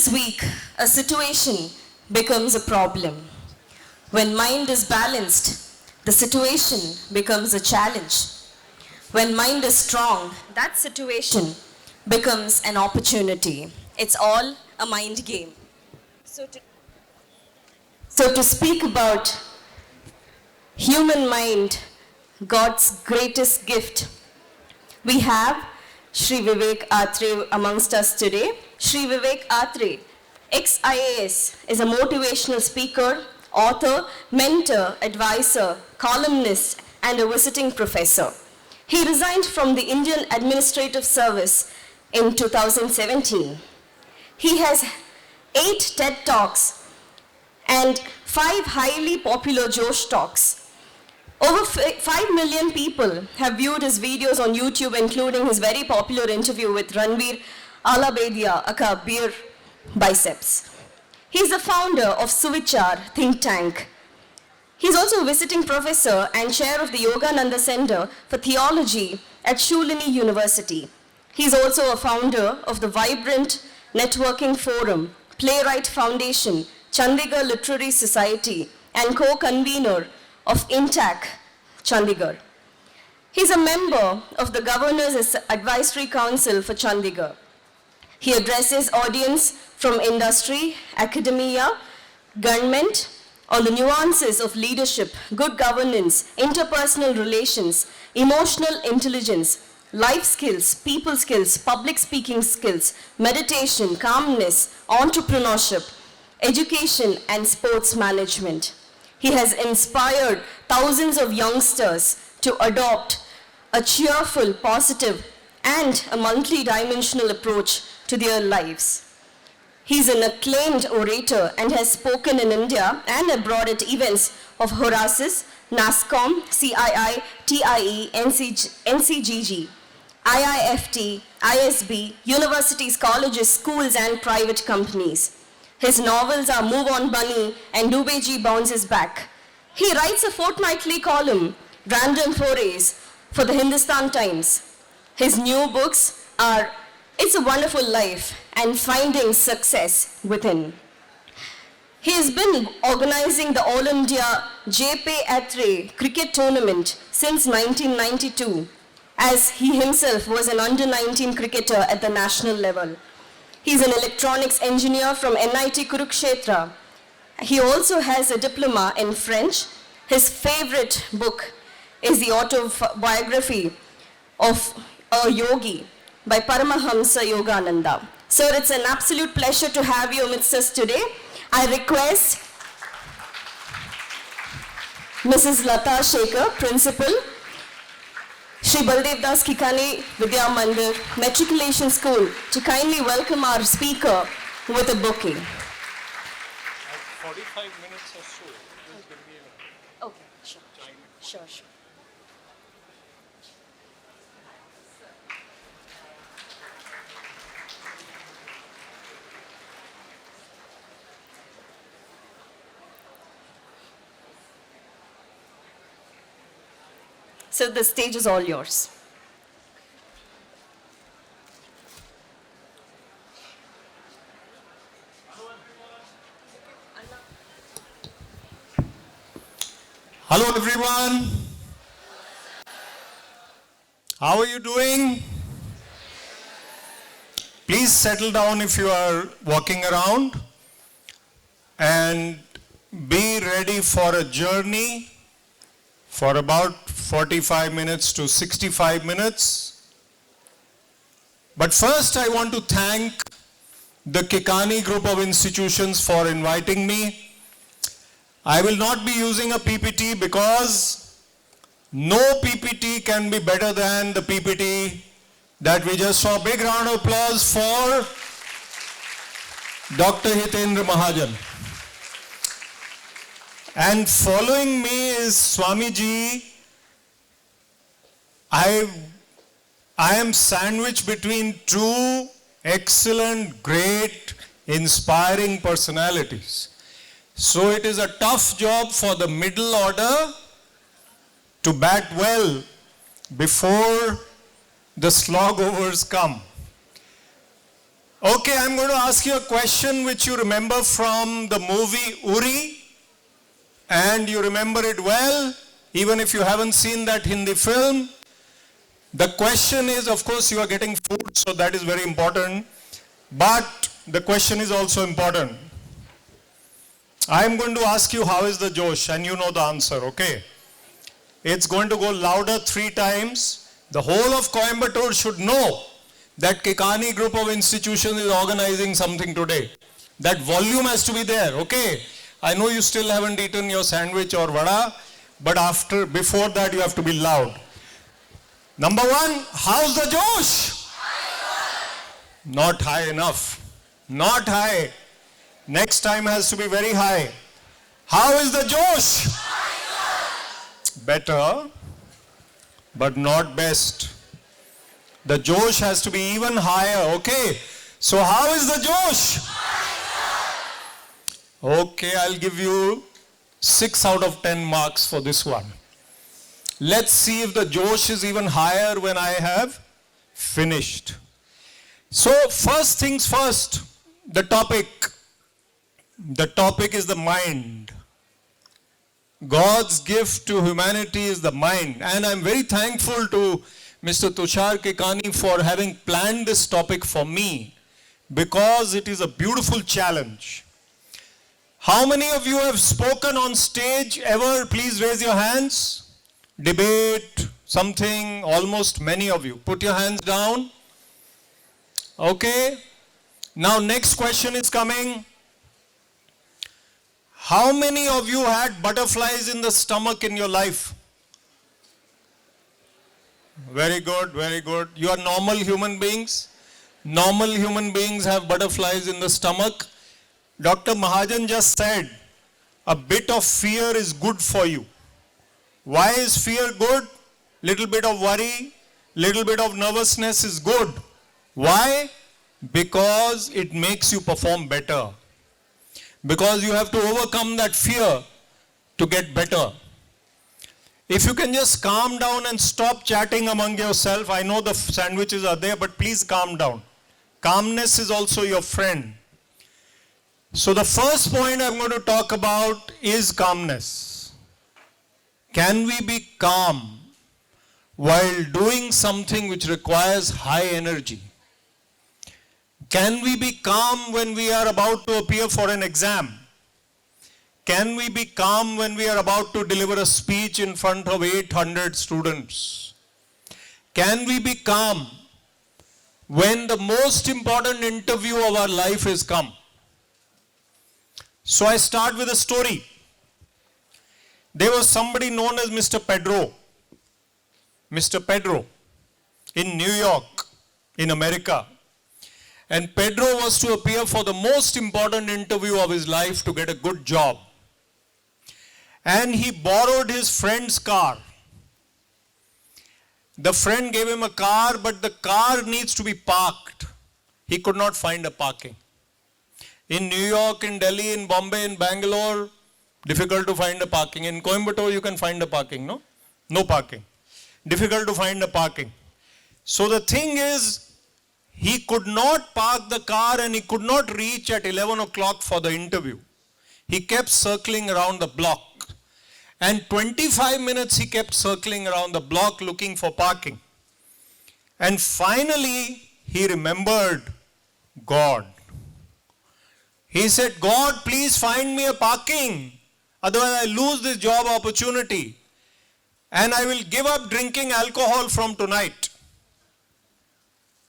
is weak, a situation becomes a problem. When mind is balanced, the situation becomes a challenge. When mind is strong, that situation becomes an opportunity. It's all a mind game. So to speak about human mind, God's greatest gift, we have Shri VIVEK Atrey amongst us today. Shri VIVEK Atrey, ex-IAS, is a motivational speaker, author, mentor, advisor, columnist, and a visiting professor. He resigned from the Indian Administrative Service in 2017. He has 8 TED Talks and 5 highly popular Josh Talks. Over 5 million people have viewed his videos on YouTube, including his very popular interview with Ranveer Alabedia, aka Beer Biceps. He's the founder of Suvichar think tank. He's also a visiting professor and chair of the Yogananda Center for Theology at Shulini University. He's also a founder of the Vibrant Networking Forum, Playwright Foundation, Chandigarh Literary Society, and co-convener of INTAC, Chandigarh. He's a member of the Governor's Advisory Council for Chandigarh. He addresses audience from industry, academia, government on the nuances of leadership, good governance, interpersonal relations, emotional intelligence, life skills, people skills, public speaking skills, meditation, calmness, entrepreneurship, education, and sports management. He has inspired thousands of youngsters to adopt a cheerful, positive, and a multi-dimensional approach to their lives. He's an acclaimed orator and has spoken in India and abroad at events of Horasis, NASCOM, CII, TIE, NCGG, IIFT, ISB, universities, colleges, schools, and private companies. His novels are Move On Bunny and Dubeji Bounces Back. He writes a fortnightly column, Random Forays, for the Hindustan Times. His new books are It's a Wonderful Life and Finding Success Within. He has been organizing the All India JP Atrey cricket tournament since 1992, as he himself was an under-19 cricketer at the national level. He's an electronics engineer from NIT Kurukshetra. He also has a diploma in French. His favorite book is the autobiography of a yogi by Paramahamsa Yogananda. Sir, it's an absolute pleasure to have you amidst us today. I request Mrs. Lata Shekhar, Principal, Shri Baldev Das Kikani Vidya Mandir Matriculation School, to kindly welcome our speaker with a bouquet. 45 minutes or so. Just give me a Okay, sure. time. Sure. So the stage is all yours. Hello everyone. How are you doing? Please settle down if you are walking around and be ready for a journey for about 45 minutes to 65 minutes. But first I want to thank the Kikani group of institutions for inviting me. I will not be using a PPT because no PPT can be better than the PPT that we just saw. Big round of applause for Dr. Hitendra Mahajan. And following me is Swamiji. I am sandwiched between two excellent, great, inspiring personalities. So it is a tough job for the middle order to bat well before the slog overs come. Okay, I'm going to ask you a question which you remember from the movie Uri. And you remember it well, even if you haven't seen that Hindi film. The question is, of course, you are getting food, so that is very important. But the question is also important. I am going to ask you, how is the Josh? And you know the answer, okay? It's going to go louder 3 times. The whole of Coimbatore should know that Kekani group of institutions is organizing something today. That volume has to be there, okay? I know you still haven't eaten your sandwich or vada, but before that you have to be loud. Number 1, how's the Josh? Not high enough. Not high. Next time has to be very high. How is the Josh? Better, but not best. The Josh has to be even higher, okay? So how is the Josh? Okay, I'll give you 6 out of 10 marks for this one. Let's see if the Josh is even higher when I have finished. So first things first, the topic. The topic is the mind. God's gift to humanity is the mind. And I'm very thankful to Mr. Tushar Kekani for having planned this topic for me, because it is a beautiful challenge. How many of you have spoken on stage ever? Please raise your hands. Debate, something, almost many of you. Put your hands down. Okay. Now next question is coming. How many of you had butterflies in the stomach in your life? Very good, very good. You are normal human beings. Normal human beings have butterflies in the stomach. Dr. Mahajan just said, a bit of fear is good for you. Why is fear good? Little bit of worry, little bit of nervousness is good. Why? Because it makes you perform better. Because you have to overcome that fear to get better. If you can just calm down and stop chatting among yourself. I know the sandwiches are there, but please calm down. Calmness is also your friend. So the first point I'm going to talk about is calmness. Can we be calm while doing something which requires high energy? Can we be calm when we are about to appear for an exam? Can we be calm when we are about to deliver a speech in front of 800 students? Can we be calm when the most important interview of our life has come? So I start with a story. There was somebody known as Mr. Pedro. Mr. Pedro in New York, in America. And Pedro was to appear for the most important interview of his life to get a good job. And he borrowed his friend's car. The friend gave him a car, but the car needs to be parked. He could not find a parking. In New York, in Delhi, in Bombay, in Bangalore, difficult to find a parking. In Coimbatore, you can find a parking, no? No parking. Difficult to find a parking. So the thing is, he could not park the car and he could not reach at 11 o'clock for the interview. He kept circling around the block. And 25 minutes he kept circling around the block looking for parking. And finally, he remembered God. He said, God, please find me a parking. Otherwise, I lose this job opportunity. And I will give up drinking alcohol from tonight.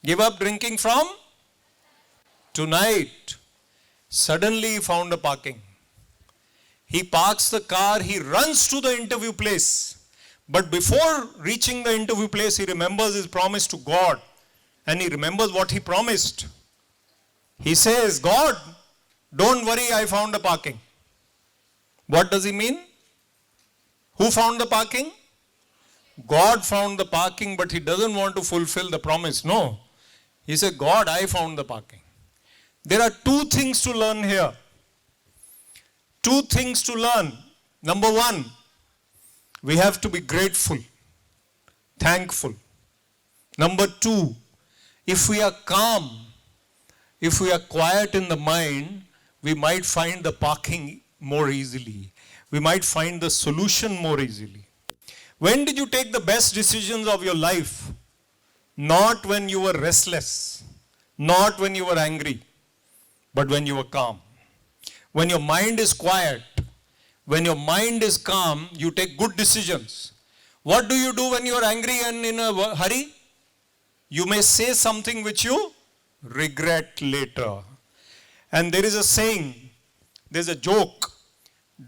Give up drinking from tonight. Suddenly he found a parking. He parks the car, he runs to the interview place. But before reaching the interview place, he remembers his promise to God. And he remembers what he promised. He says, God, don't worry, I found a parking. What does he mean? Who found the parking? God found the parking, but he doesn't want to fulfill the promise. No. He said, God, I found the parking. There are 2 things to learn here. 2 things to learn. Number 1, we have to be grateful, thankful. Number 2, if we are calm, if we are quiet in the mind, we might find the parking more easily. We might find the solution more easily. When did you take the best decisions of your life? Not when you were restless, not when you were angry, but when you were calm. When your mind is quiet, when your mind is calm, you take good decisions. What do you do when you are angry and in a hurry? You may say something which you regret later. And there is a saying, there's a joke.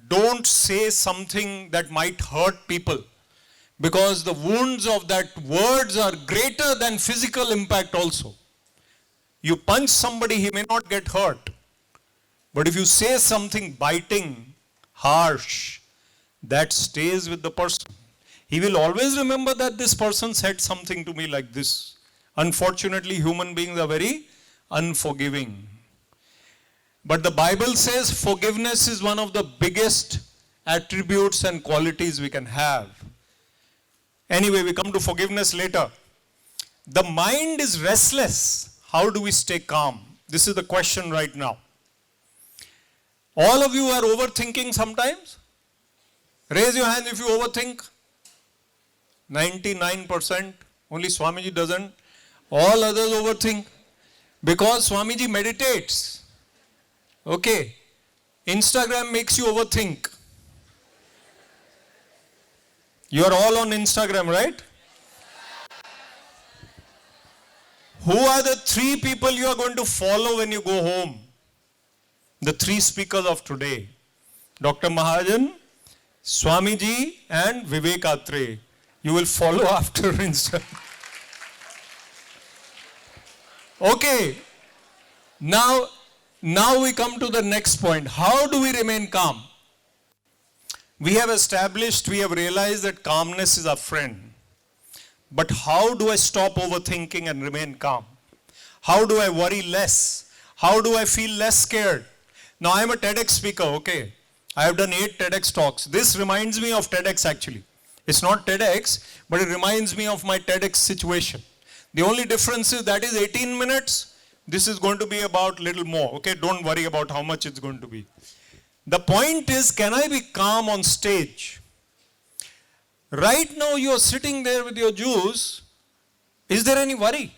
Don't say something that might hurt people, because the wounds of that words are greater than physical impact also. You punch somebody, he may not get hurt. But if you say something biting, harsh, that stays with the person. He will always remember that this person said something to me like this. Unfortunately, human beings are very unforgiving. But the Bible says forgiveness is one of the biggest attributes and qualities we can have. Anyway, we come to forgiveness later. The mind is restless. How do we stay calm? This is the question right now. All of you are overthinking sometimes? Raise your hand if you overthink. 99%. Only Swamiji doesn't. All others overthink. Because Swamiji meditates. Okay. Instagram makes you overthink. You are all on Instagram, right? Who are the 3 people you are going to follow when you go home? The 3 speakers of today. Dr. Mahajan, Swamiji and Vivek Atrey. You will follow after Instagram. Okay. Now we come to the next point. How do we remain calm? We have established, we have realized that calmness is our friend. But how do I stop overthinking and remain calm? How do I worry less? How do I feel less scared? Now I am a TEDx speaker, okay. I have done 8 TEDx talks. This reminds me of TEDx actually. It's not TEDx, but it reminds me of my TEDx situation. The only difference is that is 18 minutes. This is going to be about little more, okay. Don't worry about how much it's going to be. The point is, can I be calm on stage? Right now you are sitting there with your juice. Is there any worry?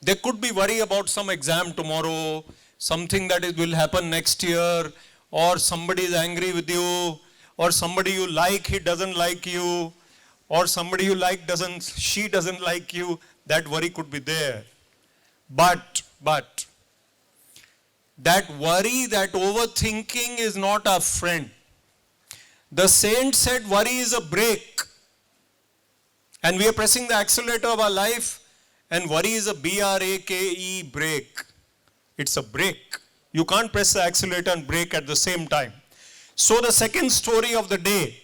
There could be worry about some exam tomorrow, something that will happen next year, or somebody is angry with you, or somebody you like, he doesn't like you, or somebody you like she doesn't like you. That worry could be there. But that worry, that overthinking is not our friend. The saint said worry is a brake. And we are pressing the accelerator of our life, and worry is a B-R-A-K-E, brake. It's a brake. You can't press the accelerator and brake at the same time. So the second story of the day.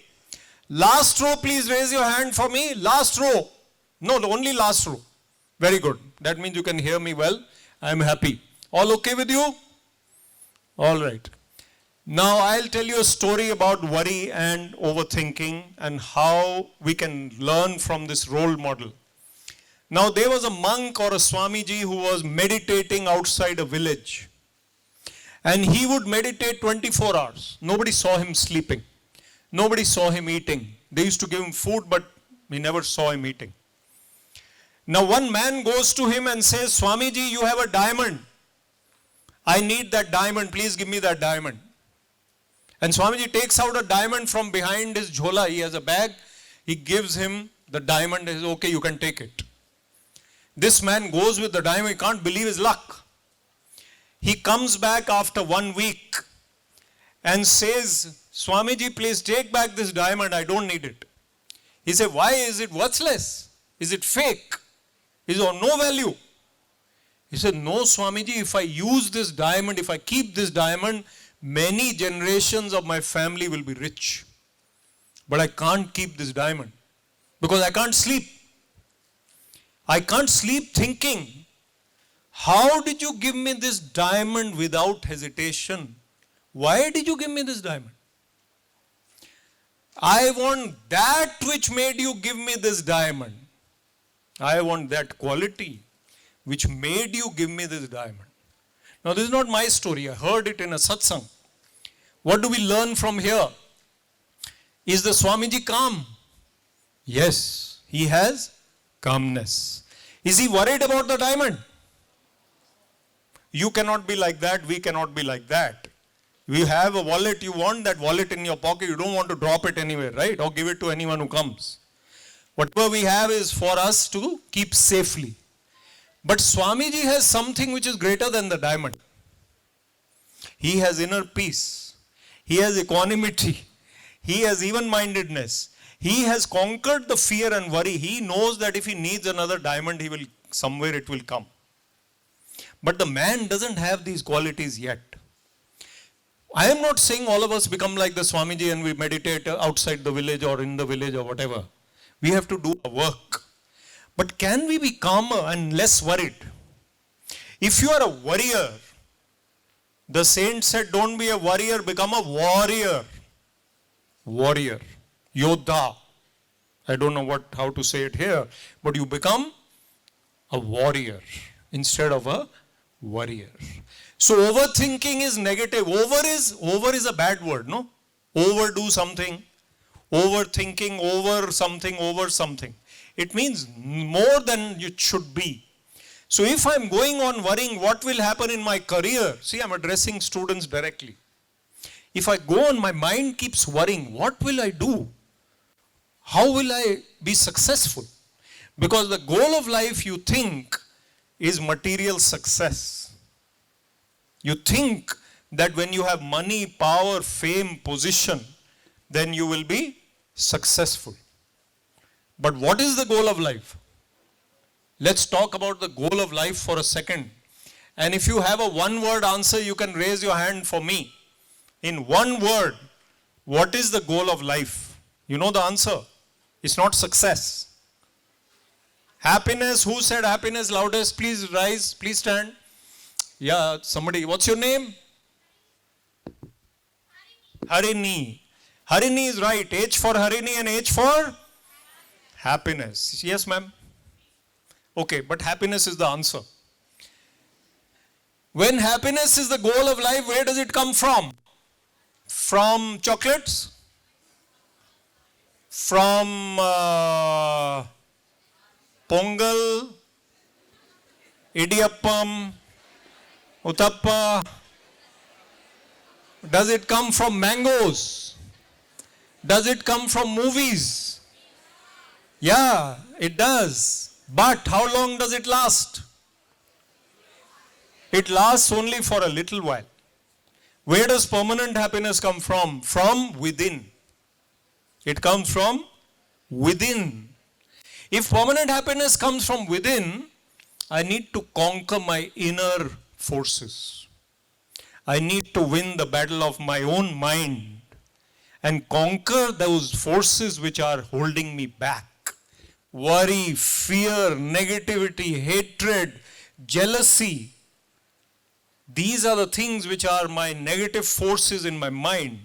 Last row, please raise your hand for me. Last row. No, the only last row. Very good. That means you can hear me well. I am happy. All okay with you? All right. Now I'll tell you a story about worry and overthinking and how we can learn from this role model. Now there was a monk or a Swamiji who was meditating outside a village. And he would meditate 24 hours. Nobody saw him sleeping. Nobody saw him eating. They used to give him food, but he never saw him eating. Now one man goes to him and says, Swamiji, you have a diamond. I need that diamond. Please give me that diamond. And Swamiji takes out a diamond from behind his jhola. He has a bag. He gives him the diamond. He says, okay, you can take it. This man goes with the diamond. He can't believe his luck. He comes back after 1 week and says, Swamiji, please take back this diamond. I don't need it. He said, why is it worthless? Is it fake? Is of no value? He said, no, Swamiji, if I use this diamond, if I keep this diamond, many generations of my family will be rich. But I can't keep this diamond because I can't sleep. I can't sleep thinking, how did you give me this diamond without hesitation? Why did you give me this diamond? I want that which made you give me this diamond. I want that quality which made you give me this diamond. Now this is not my story. I heard it in a satsang. What do we learn from here? Is the Swamiji calm? Yes, he has calmness. Is he worried about the diamond? You cannot be like that, we cannot be like that. You have a wallet, you want that wallet in your pocket, you don't want to drop it anywhere, right? Or give it to anyone who comes. Whatever we have is for us to keep safely. But Swamiji has something which is greater than the diamond. He has inner peace. He has equanimity. He has even-mindedness. He has conquered the fear and worry. He knows that if he needs another diamond, he will, somewhere it will come. But the man doesn't have these qualities yet. I am not saying all of us become like the Swamiji and we meditate outside the village or in the village or whatever. We have to do our work. But can we be calmer and less worried? If you are a warrior, the saint said, don't be a warrior, become a warrior. Warrior. Yodha. I don't know how to say it here, but you become a warrior instead of a warrior. So overthinking is negative. Over is a bad word, no? Overdo something, overthinking, over something. It means more than it should be. So if I'm going on worrying what will happen in my career, see, I'm addressing students directly. If I go on, my mind keeps worrying, what will I do? How will I be successful? Because the goal of life, you think, is material success. You think that when you have money, power, fame, position, then you will be successful. But what is the goal of life? Let's talk about the goal of life for a second. And if you have a one-word answer, you can raise your hand for me. In one word, what is the goal of life? You know the answer. It's not success. Happiness. Who said happiness loudest? Please rise. Please stand. Yeah, somebody. What's your name? Harini. Harini is right. H for Harini and H for happiness. Yes, ma'am. Okay, but happiness is the answer. When happiness is the goal of life, where does it come from? From chocolates? From pongal, idiyappam, uttappa? Does it come from mangoes? Does it come from movies? Yeah, it does. But how long does it last? It lasts only for a little while. Where does permanent happiness come from? From within. It comes from within. If permanent happiness comes from within, I need to conquer my inner forces. I need to win the battle of my own mind and conquer those forces which are holding me back. Worry, fear, negativity, hatred, jealousy. These are the things which are my negative forces in my mind.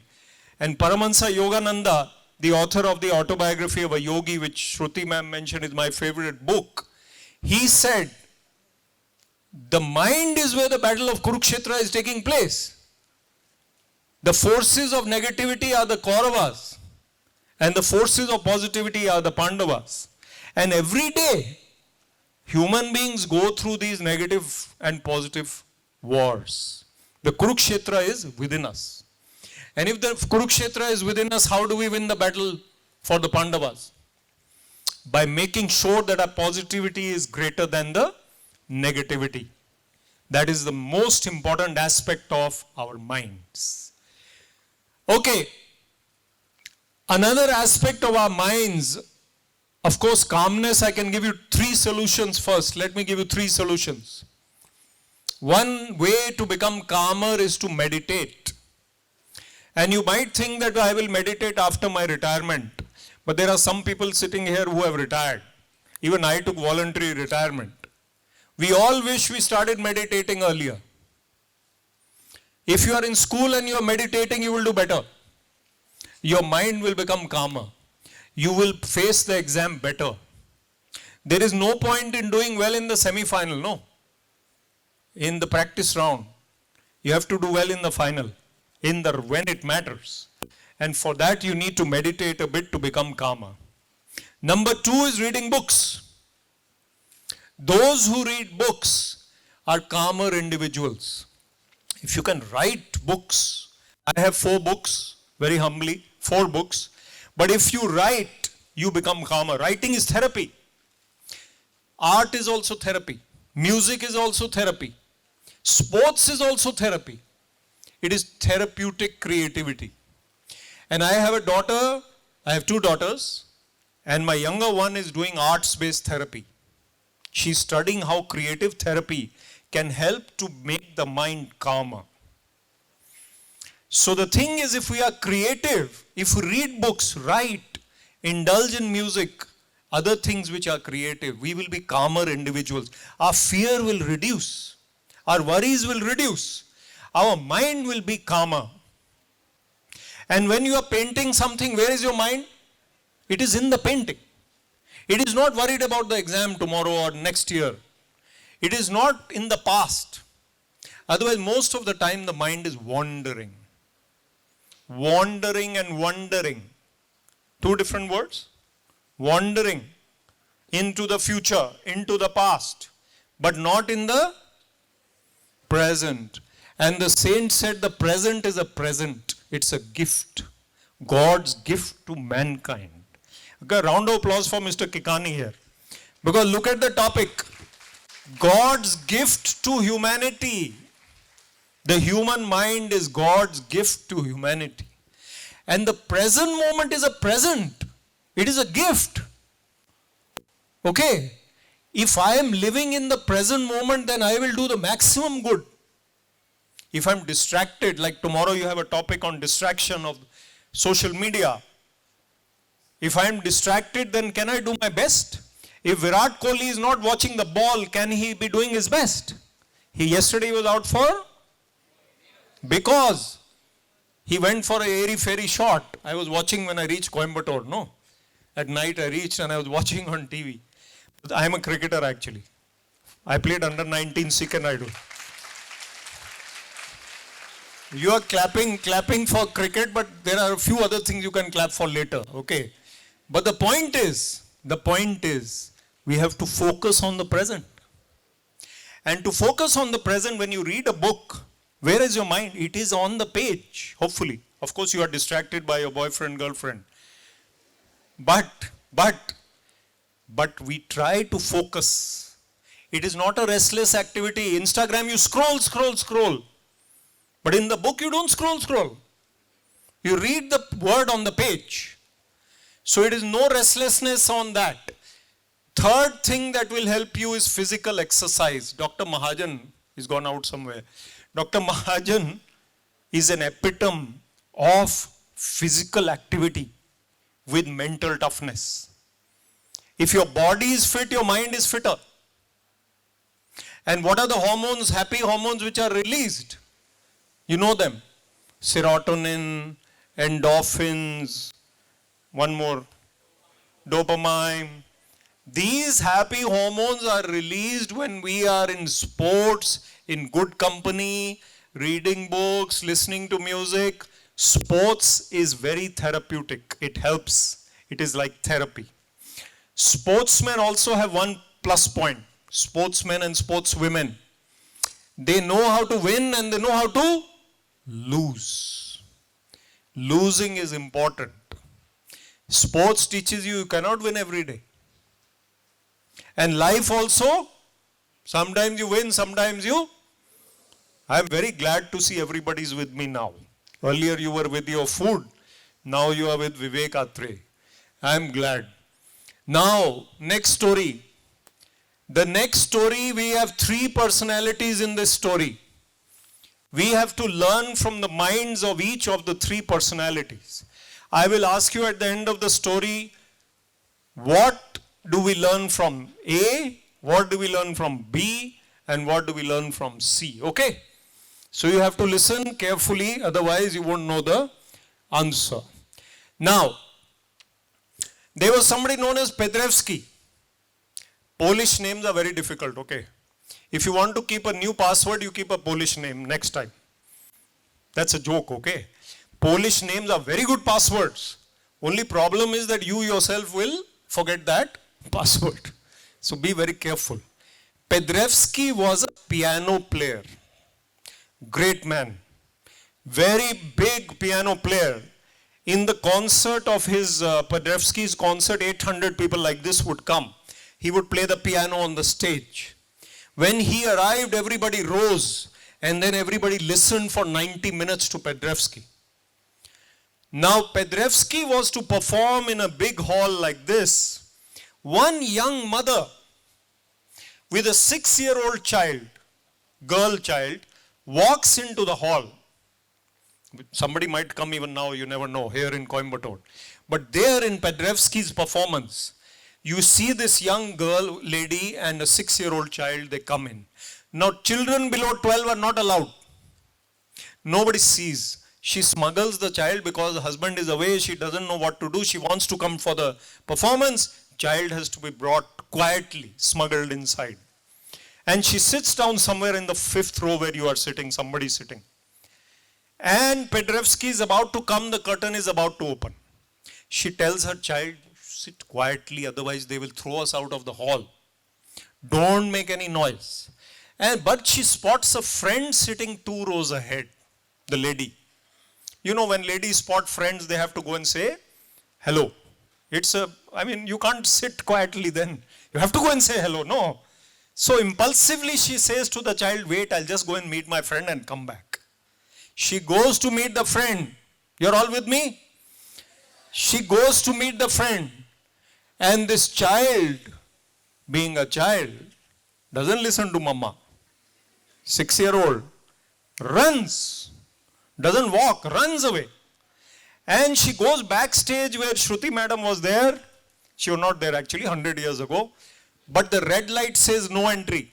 And Paramahansa Yogananda, the author of the autobiography of a yogi, which Shruti ma'am mentioned is my favorite book, he said, the mind is where the battle of Kurukshetra is taking place. The forces of negativity are the Kauravas, and the forces of positivity are the Pandavas. And every day, human beings go through these negative and positive wars. The Kurukshetra is within us. And if the Kurukshetra is within us, how do we win the battle for the Pandavas? By making sure that our positivity is greater than the negativity. That is the most important aspect of our minds. Okay. Another aspect of our minds, of course, calmness. I can give you 3 solutions first. Let me give you 3 solutions. One way to become calmer is to meditate. And you might think that I will meditate after my retirement. But there are some people sitting here who have retired. Even I took voluntary retirement. We all wish we started meditating earlier. If you are in school and you are meditating, you will do better. Your mind will become calmer. You will face the exam better. There is no point in doing well in the semi-final, no. In the practice round. You have to do well in the final, when it matters. And for that you need to meditate a bit to become calmer. Number 2 is reading books. Those who read books are calmer individuals. If you can write books, I have 4 books, very humbly, 4 books. But if you write, you become calmer. Writing is therapy. Art is also therapy. Music is also therapy. Sports is also therapy. It is therapeutic creativity. And I have a daughter, I have 2 daughters, and my younger one is doing arts-based therapy. She's studying how creative therapy can help to make the mind calmer. So the thing is, if we are creative, if we read books, write, indulge in music, other things which are creative, we will be calmer individuals. Our fear will reduce. Our worries will reduce. Our mind will be calmer. And when you are painting something, where is your mind? It is in the painting. It is not worried about the exam tomorrow or next year. It is not in the past. Otherwise, most of the time, the mind is wandering. Wandering and wondering. 2 different words. Wandering into the future, into the past, but not in the present. And the saint said the present is a present. It's a gift. God's gift to mankind. Okay, round of applause for Mr. Kikani here. Because look at the topic. God's gift to humanity. The human mind is God's gift to humanity. And the present moment is a present. It is a gift. Okay. If I am living in the present moment, then I will do the maximum good. If I'm distracted, like tomorrow you have a topic on distraction of social media. If I'm distracted, then can I do my best? If Virat Kohli is not watching the ball, can he be doing his best? He yesterday was out for? Because he went for a airy-fairy shot. I was watching when I reached Coimbatore, no? At night I reached and I was watching on TV. I am a cricketer actually. I played under 19 Sikh and Idol. You are clapping for cricket, but there are a few other things you can clap for later, okay? But the point is, we have to focus on the present. And to focus on the present, when you read a book, where is your mind? It is on the page, hopefully. Of course, you are distracted by your boyfriend, girlfriend. But we try to focus. It is not a restless activity. Instagram, you scroll. But in the book, you don't scroll. You read the word on the page. So it is no restlessness on that. Third thing that will help you is physical exercise. Dr. Mahajan is gone out somewhere. Dr. Mahajan is an epitome of physical activity with mental toughness. If your body is fit, your mind is fitter. And what are the hormones, happy hormones which are released? You know them. Serotonin, endorphins, one more, dopamine. These happy hormones are released when we are in sports, in good company, reading books, listening to music. Sports is very therapeutic. It helps. It is like therapy. Sportsmen also have one plus point. Sportsmen and sportswomen. They know how to win and they know how to lose. Losing is important. Sports teaches you cannot win every day. And life also, sometimes you win, sometimes you. I am very glad to see everybody is with me now. Earlier you were with your food. Now you are with Vivek Atrey. I am glad. Now, next story. The next story, we have 3 personalities in this story. We have to learn from the minds of each of the 3 personalities. I will ask you at the end of the story, what do we learn from A, what do we learn from B, and what do we learn from C, okay? So you have to listen carefully, otherwise you won't know the answer. Now, there was somebody known as Pedrevsky. Polish names are very difficult, okay? If you want to keep a new password, you keep a Polish name next time. That's a joke, okay? Polish names are very good passwords. Only problem is that you yourself will forget that password. So be very careful. Pedrevsky was a piano player. Great man. Very big piano player. In the concert of his, Pedrevsky's concert, 800 people like this would come. He would play the piano on the stage. When he arrived, everybody rose and then everybody listened for 90 minutes to Pedrevsky. Now, Pedrevsky was to perform in a big hall like this. One young mother with a 6-year-old child, girl child, walks into the hall. Somebody might come even now, you never know, here in Coimbatore. But there in Pedrevsky's performance, you see this young girl, lady, and a 6-year-old child, they come in. Now, children below 12 are not allowed. Nobody sees. She smuggles the child because the husband is away. She doesn't know what to do. She wants to come for the performance. Child has to be brought quietly, smuggled inside. And she sits down somewhere in the 5th row where you are sitting, somebody sitting. And Pedrevsky is about to come, the curtain is about to open. She tells her child, sit quietly, otherwise they will throw us out of the hall. Don't make any noise. But she spots a friend sitting 2 rows ahead, the lady. You know, when ladies spot friends, they have to go and say, hello. You can't sit quietly then. You have to go and say hello, no. So impulsively she says to the child, wait, I'll just go and meet my friend and come back. She goes to meet the friend. You're all with me? She goes to meet the friend. And this child, being a child, doesn't listen to mama. 6-year-old, runs, doesn't walk, runs away. And she goes backstage where Shruti madam was there. She was not there actually, 100 years ago. But the red light says no entry.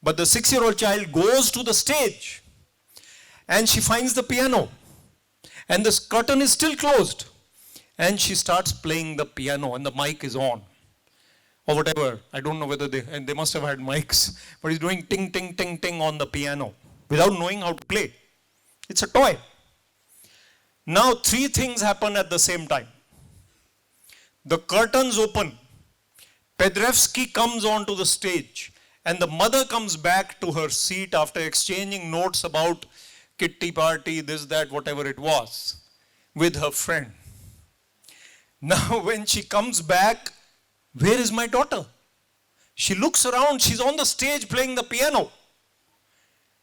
But the 6-year-old child goes to the stage. And she finds the piano. And the curtain is still closed. And she starts playing the piano and the mic is on. Or whatever. I don't know whether they must have had mics. But he's doing ting, ting, ting, ting on the piano. Without knowing how to play. It's a toy. Now 3 things happen at the same time. The curtains open. Pedrevsky comes onto the stage. And the mother comes back to her seat after exchanging notes about kitty party, this, that, whatever it was, with her friend. Now when she comes back, where is my daughter? She looks around, she's on the stage playing the piano.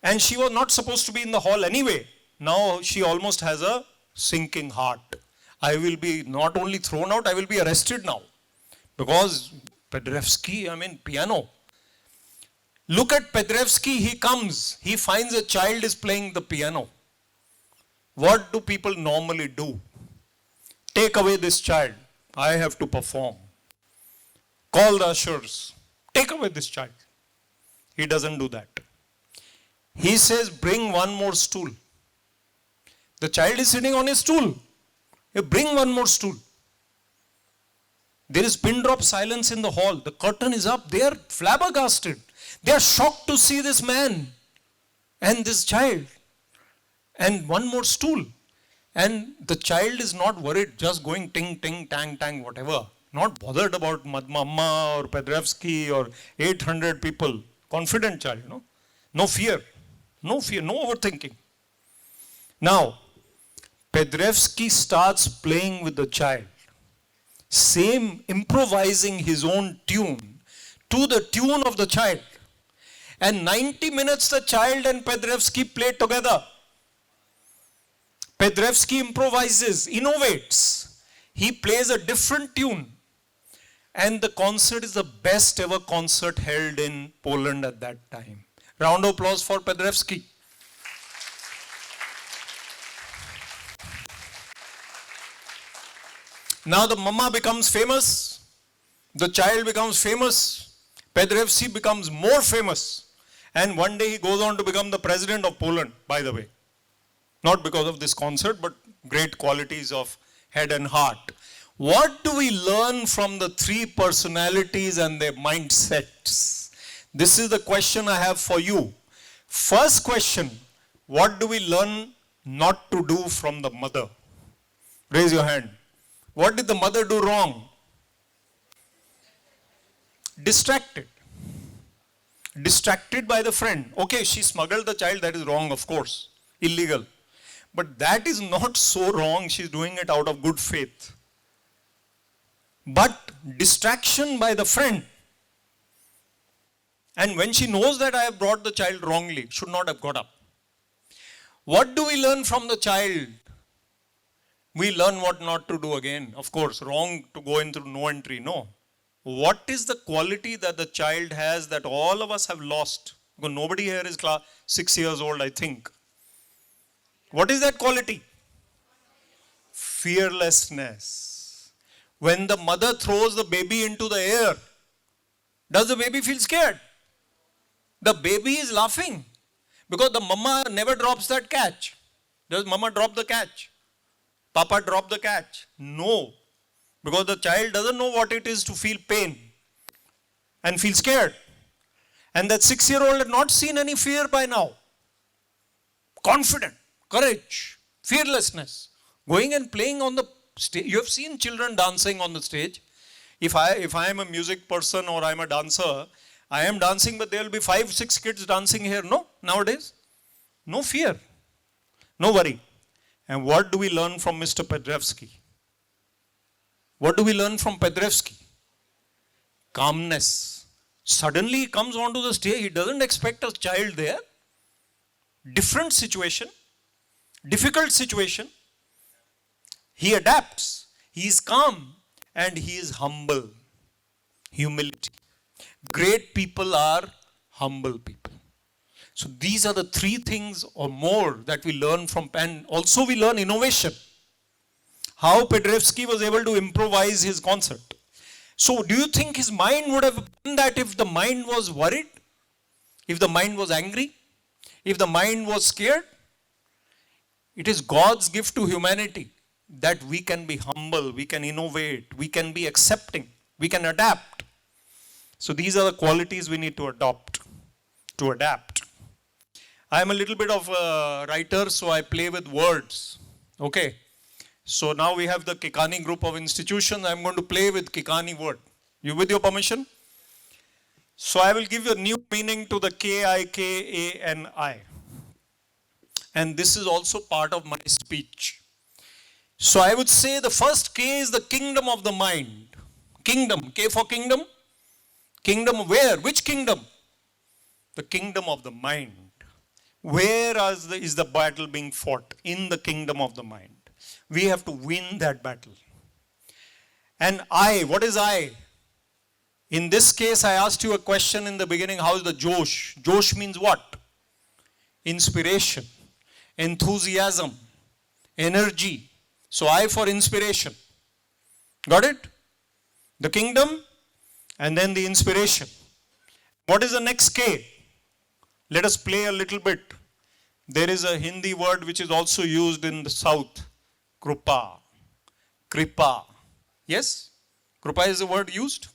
And she was not supposed to be in the hall anyway. Now she almost has a sinking heart. I will be not only thrown out, I will be arrested now. Because Pedrevsky, piano. Look at Pedrevsky, he comes, he finds a child is playing the piano. What do people normally do? Take away this child, I have to perform. Call the ushers, take away this child. He doesn't do that. He says, bring one more stool. The child is sitting on a stool. You bring one more stool. There is pin drop silence in the hall. The curtain is up. They are flabbergasted. They are shocked to see this man and this child. And one more stool. And the child is not worried, just going ting, ting, tang, tang, whatever. Not bothered about Mama or Pedrevsky or 800 people. Confident child, no? No fear. No fear, no overthinking. Now, Pedrevsky starts playing with the child. Same improvising his own tune to the tune of the child. And 90 minutes the child and Pedrevsky play together. Pedrevsky improvises, innovates. He plays a different tune. And the concert is the best ever concert held in Poland at that time. Round of applause for Pedrevsky. Now the mama becomes famous. The child becomes famous. Pedrevsky becomes more famous. And one day he goes on to become the president of Poland, by the way. Not because of this concert, but great qualities of head and heart. What do we learn from the 3 personalities and their mindsets? This is the question I have for you. First question, what do we learn not to do from the mother? Raise your hand. What did the mother do wrong? Distracted. Distracted by the friend. Okay, she smuggled the child, that is wrong, of course. Illegal. But that is not so wrong. She's doing it out of good faith. But distraction by the friend. And when she knows that I have brought the child wrongly, should not have got up. What do we learn from the child? We learn what not to do again. Of course, wrong to go in through no entry. No. What is the quality that the child has that all of us have lost? Because nobody here is 6 years old, I think. What is that quality? Fearlessness. When the mother throws the baby into the air, does the baby feel scared? The baby is laughing because the mama never drops that catch. Does mama drop the catch? Papa drop the catch? No. Because the child doesn't know what it is to feel pain and feel scared. And that 6-year-old had not seen any fear by now. Confident, courage, fearlessness. Going and playing on the stage. You have seen children dancing on the stage. If I am a music person or I am a dancer, I am dancing, but there will be 5-6 kids dancing here. No, nowadays. No fear. No worry. And what do we learn from Mr. Pedrevsky? What do we learn from Pedrevsky? Calmness. Suddenly he comes onto the stage. He doesn't expect a child there. Different situation. Difficult situation. He adapts. He is calm. And he is humble. Humility. Great people are humble people. So these are the 3 things or more that we learn from, and also we learn innovation. How Pedrevsky was able to improvise his concert. So do you think his mind would have done that if the mind was worried? If the mind was angry? If the mind was scared? It is God's gift to humanity that we can be humble, we can innovate, we can be accepting, we can adapt. So these are the qualities we need to adopt, to adapt. I am a little bit of a writer, so I play with words. Okay. So now we have the Kikani group of institutions. I am going to play with Kikani word. You with your permission? So I will give you a new meaning to the K-I-K-A-N-I. And this is also part of my speech. So I would say the first K is the kingdom of the mind. Kingdom. K for kingdom. Kingdom where? Which kingdom? The kingdom of the mind. Where is the battle being fought? In the kingdom of the mind. We have to win that battle. And I, what is I? In this case, I asked you a question in the beginning, how is the Josh? Josh means what? Inspiration, enthusiasm, energy. So I for inspiration. Got it? The kingdom and then the inspiration. What is the next K? Let us play a little bit. There is a Hindi word which is also used in the south. Krupa. Kripa. Yes? Krupa is the word used.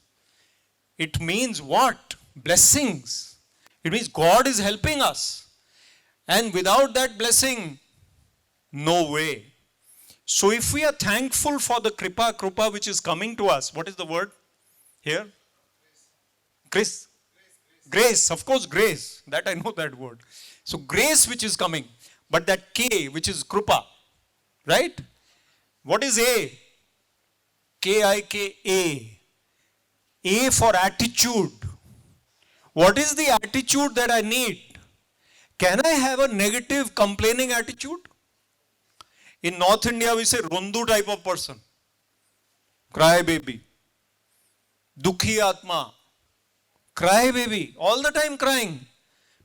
It means what? Blessings. It means God is helping us. And without that blessing, no way. So if we are thankful for the Krupa which is coming to us, what is the word here? Grace. Grace, of course, grace. That I know that word. So grace which is coming. But that K which is Krupa. Right? What is A? K-I-K-A. A for attitude. What is the attitude that I need? Can I have a negative complaining attitude? In North India we say Rundu type of person. Cry baby. Dukhi Atma. Cry baby. All the time crying.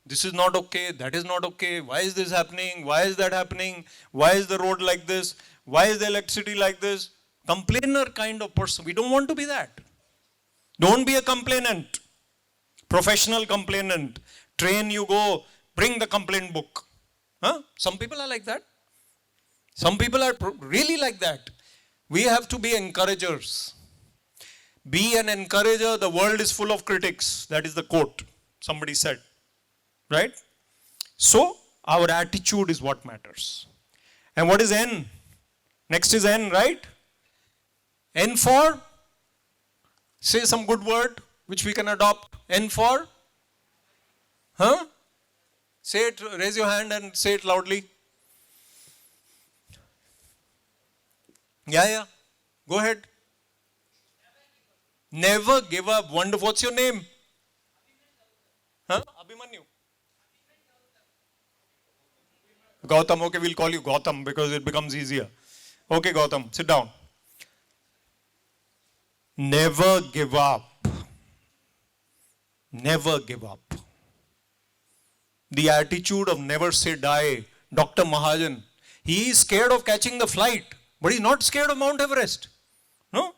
This is not okay. That is not okay. Why is this happening? Why is that happening? Why is the road like this? Why is the electricity like this? Complainer kind of person. We don't want to be that. Don't be a complainant. Professional complainant. Train you go. Bring the complaint book. Huh? Some people are like that. Some people are really like that. We have to be encouragers. Be an encourager. The world is full of critics. That is the quote somebody said. Right? So, our attitude is what matters. And what is N? Next is N, right? N for? Say some good word which we can adopt. N for? Huh? Say it, raise your hand and say it loudly. Yeah. Go ahead. Never give up. Wonderful. What's your name? Huh? Abhimanyu. Gautam. Okay, we'll call you Gautam because it becomes easier. Okay, Gautam, sit down. Never give up. Never give up. The attitude of never say die. Dr. Mahajan, he is scared of catching the flight, but he's not scared of Mount Everest. No?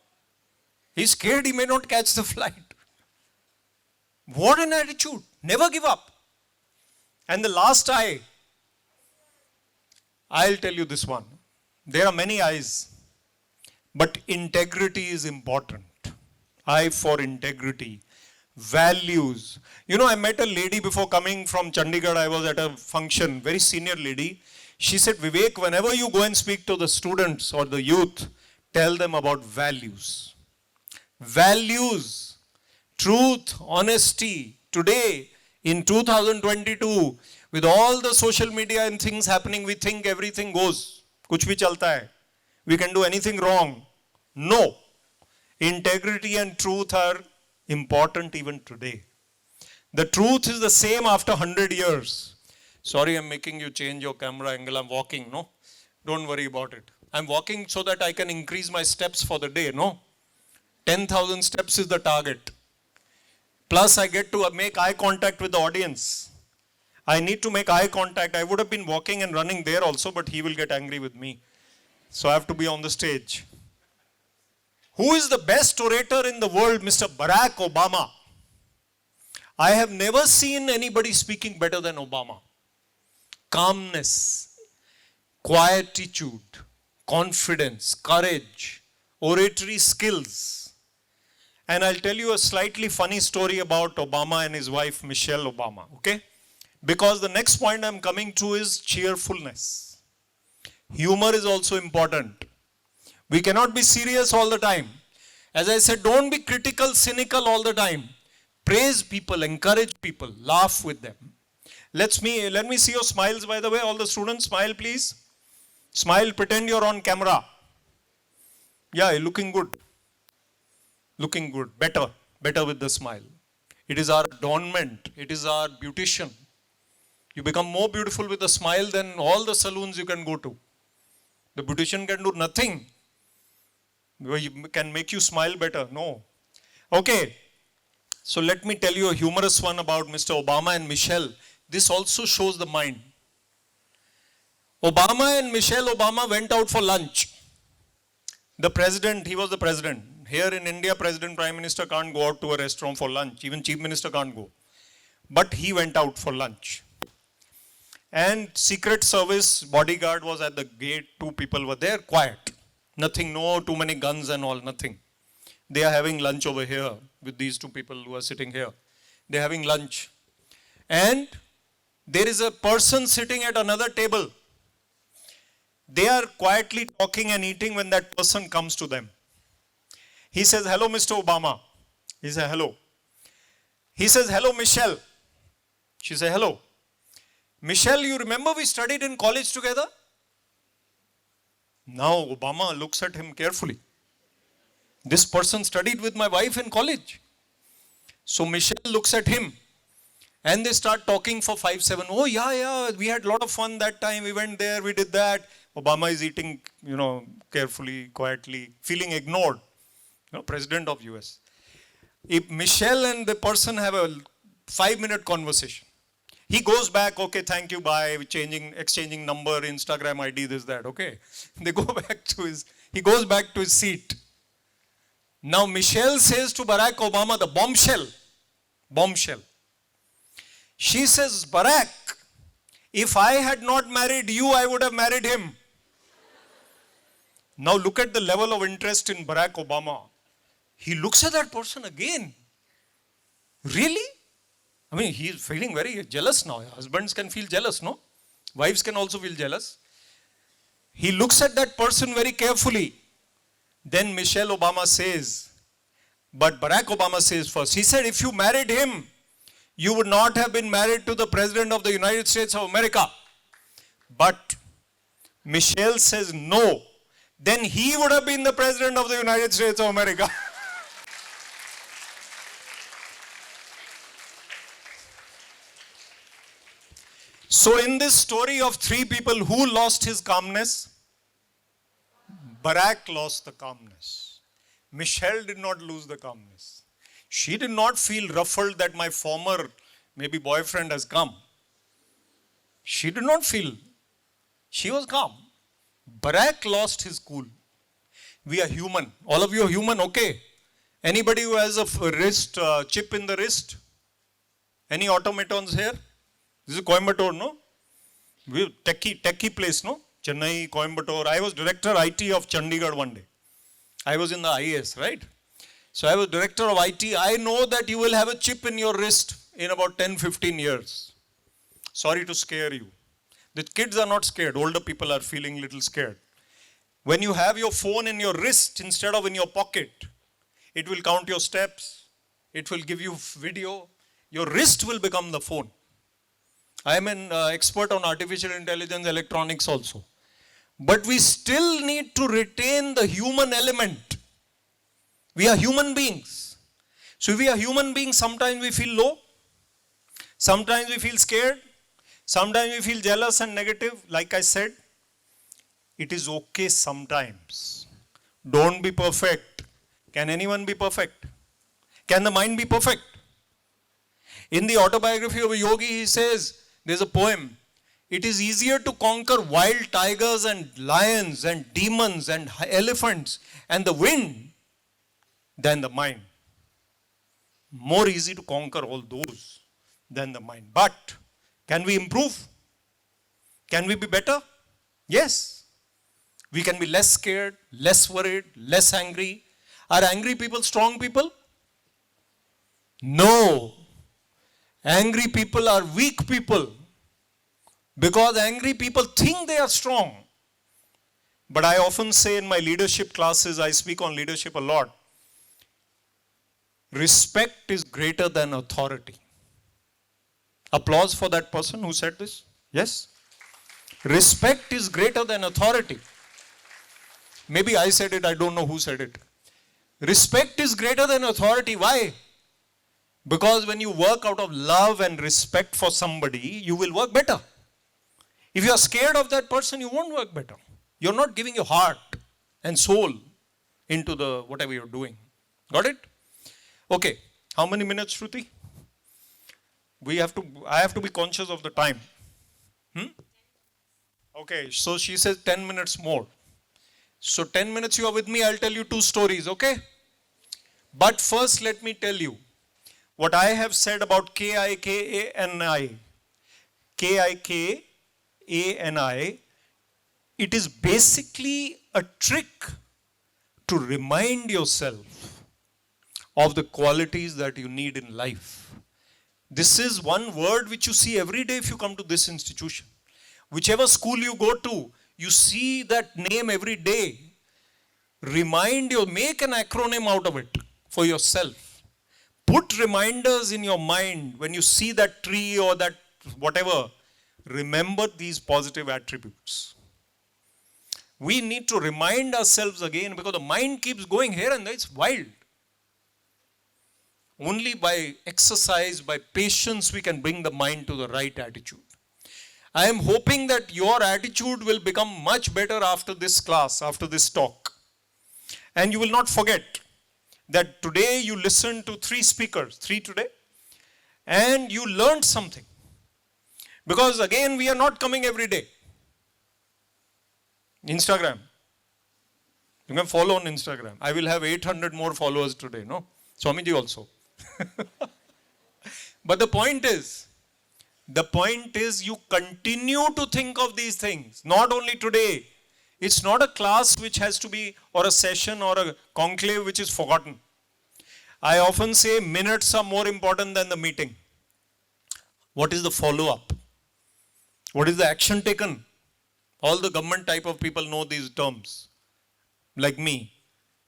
He's scared he may not catch the flight. What an attitude. Never give up. And the last I, I'll tell you this one. There are many I's, but integrity is important. I for integrity. Values. You know, I met a lady before coming from Chandigarh. I was at a function, very senior lady. She said, Vivek, whenever you go and speak to the students or the youth, tell them about values. Values, truth, honesty. Today, in 2022, with all the social media and things happening, we think everything goes. Kuch bhi chalta hai. We can do anything wrong. No. Integrity and truth are important even today. The truth is the same after 100 years. Sorry, I'm making you change your camera angle. I'm walking, no? Don't worry about it. I'm walking so that I can increase my steps for the day, no? 10,000 steps is the target. Plus, I get to make eye contact with the audience. I need to make eye contact. I would have been walking and running there also, but he will get angry with me. So I have to be on the stage. Who is the best orator in the world? Mr. Barack Obama. I have never seen anybody speaking better than Obama. Calmness, quietude, confidence, courage, oratory skills. And I'll tell you a slightly funny story about Obama and his wife Michelle Obama, okay? Because the next point I'm coming to is cheerfulness. Humor is also important. We cannot be serious all the time. As I said, don't be critical, cynical all the time. Praise people, encourage people, laugh with them. Let me see your smiles, by the way. All the students, smile please. Smile, pretend you're on camera. Yeah, you're looking good. Looking good. Better with the smile. It is our adornment. It is our beautician. You become more beautiful with a smile than all the saloons you can go to. The beautician can do nothing. He can make you smile better. No. Okay. So let me tell you a humorous one about Mr. Obama and Michelle. This also shows the mind. Obama and Michelle Obama went out for lunch. The president, he was the president. Here in India, president, prime minister can't go out to a restaurant for lunch. Even chief minister can't go. But he went out for lunch. And secret service bodyguard was at the gate. 2 people were there, quiet. Nothing, no too many guns and all, nothing. They are having lunch over here with these 2 people who are sitting here. They are having lunch. And there is a person sitting at another table. They are quietly talking and eating when that person comes to them. He says, hello, Mr. Obama. He says, hello. He says, hello, Michelle. She says, hello. Michelle, you remember we studied in college together? Now Obama looks at him carefully. This person studied with my wife in college. So Michelle looks at him and they start talking for 5-7. Oh yeah, we had a lot of fun that time. We went there, we did that. Obama is eating, carefully, quietly, feeling ignored. President of US. If Michelle and the person have a 5-minute conversation, he goes back, okay, thank you, bye, exchanging number, Instagram ID, this, that, okay. He goes back to his seat. Now Michelle says to Barack Obama, the bombshell. She says, Barack, if I had not married you, I would have married him. Now look at the level of interest in Barack Obama. He looks at that person again. Really? I mean, he is feeling very jealous now. Husbands can feel jealous, no? Wives can also feel jealous. He looks at that person very carefully. Then Michelle Obama says, but Barack Obama says first. He said, if you married him, you would not have been married to the President of the United States of America. But Michelle says no. Then he would have been the President of the United States of America. So in this story of three people, who lost his calmness? Barack lost the calmness. Michelle did not lose the calmness. She did not feel ruffled that my former maybe boyfriend has come. She did not feel. She was calm. Barack lost his cool. We are human. All of you are human, okay? Anybody who has a wrist, chip in the wrist? Any automatons here? This is Coimbatore, no? We techie place, no? Chennai, Coimbatore. I was director IT of Chandigarh one day. I was in the IAS, right? So I was director of IT. I know that you will have a chip in your wrist in about 10-15 years. Sorry to scare you. The kids are not scared. Older people are feeling a little scared. When you have your phone in your wrist instead of in your pocket, it will count your steps. It will give you video. Your wrist will become the phone. I am an expert on artificial intelligence, electronics also. But we still need to retain the human element. We are human beings. So if we are human beings, sometimes we feel low. Sometimes we feel scared. Sometimes we feel jealous and negative. Like I said, it is okay sometimes. Don't be perfect. Can anyone be perfect? Can the mind be perfect? In the autobiography of a yogi, he says, there's a poem. It is easier to conquer wild tigers and lions and demons and elephants and the wind than the mind. More easy to conquer all those than the mind. But can we improve? Can we be better? Yes. We can be less scared, less worried, less angry. Are angry people strong people? No. Angry people are weak people. Because angry people think they are strong. But I often say in my leadership classes, I speak on leadership a lot. Respect is greater than authority. Applause for that person who said this. Yes? Respect is greater than authority. Maybe I said it, I don't know who said it. Respect is greater than authority. Why? Because when you work out of love and respect for somebody, you will work better. If you are scared of that person, you won't work better. You're not giving your heart and soul into the whatever you're doing. Got it? Okay. How many minutes, Shruti? I have to be conscious of the time. Okay, so she says 10 minutes more. So 10 minutes you are with me, I'll tell you 2 stories, okay? But first let me tell you what I have said about KIKANI. KIKANI, it is basically a trick to remind yourself of the qualities that you need in life. This is one word which you see every day if you come to this institution. Whichever school you go to, you see that name every day. Remind you, make an acronym out of it for yourself. Put reminders in your mind when you see that tree or that whatever. Remember these positive attributes. We need to remind ourselves again because the mind keeps going here and there. It's wild. Only by exercise, by patience, we can bring the mind to the right attitude. I am hoping that your attitude will become much better after this class, after this talk. And you will not forget that today you listened to 3 speakers, 3 today, and you learned something. Because again, we are not coming every day. Instagram. You can follow on Instagram. I will have 800 more followers today, no? Swamiji also. But the point is you continue to think of these things. Not only today. It's not a class which has to be, or a session or a conclave which is forgotten. I often say minutes are more important than the meeting. What is the follow-up? What is the action taken? All the government type of people know these terms, like me.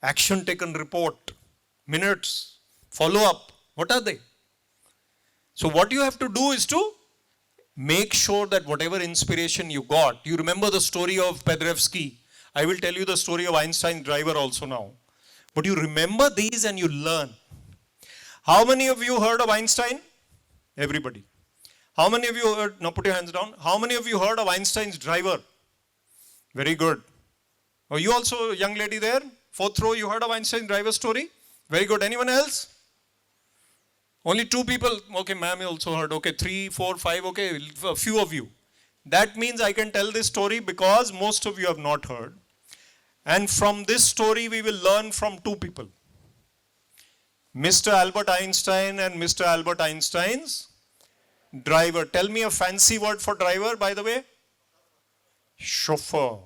Action taken report, minutes, follow up. What are they? So what you have to do is to make sure that whatever inspiration you got, you remember the story of Pedrevsky. I will tell you the story of Einstein's driver also now. But you remember these and you learn. How many of you heard of Einstein? Everybody. How many of you heard, now put your hands down. How many of you heard of Einstein's driver? Very good. Oh, you also, young lady there? Fourth row, you heard of Einstein's driver story? Very good. Anyone else? Only 2 people. Okay, ma'am, you also heard. Okay, 3, 4, 5. Okay, a few of you. That means I can tell this story because most of you have not heard. And from this story, we will learn from 2 people. Mr. Albert Einstein and Mr. Albert Einstein's driver. Tell me a fancy word for driver, by the way. Chauffeur.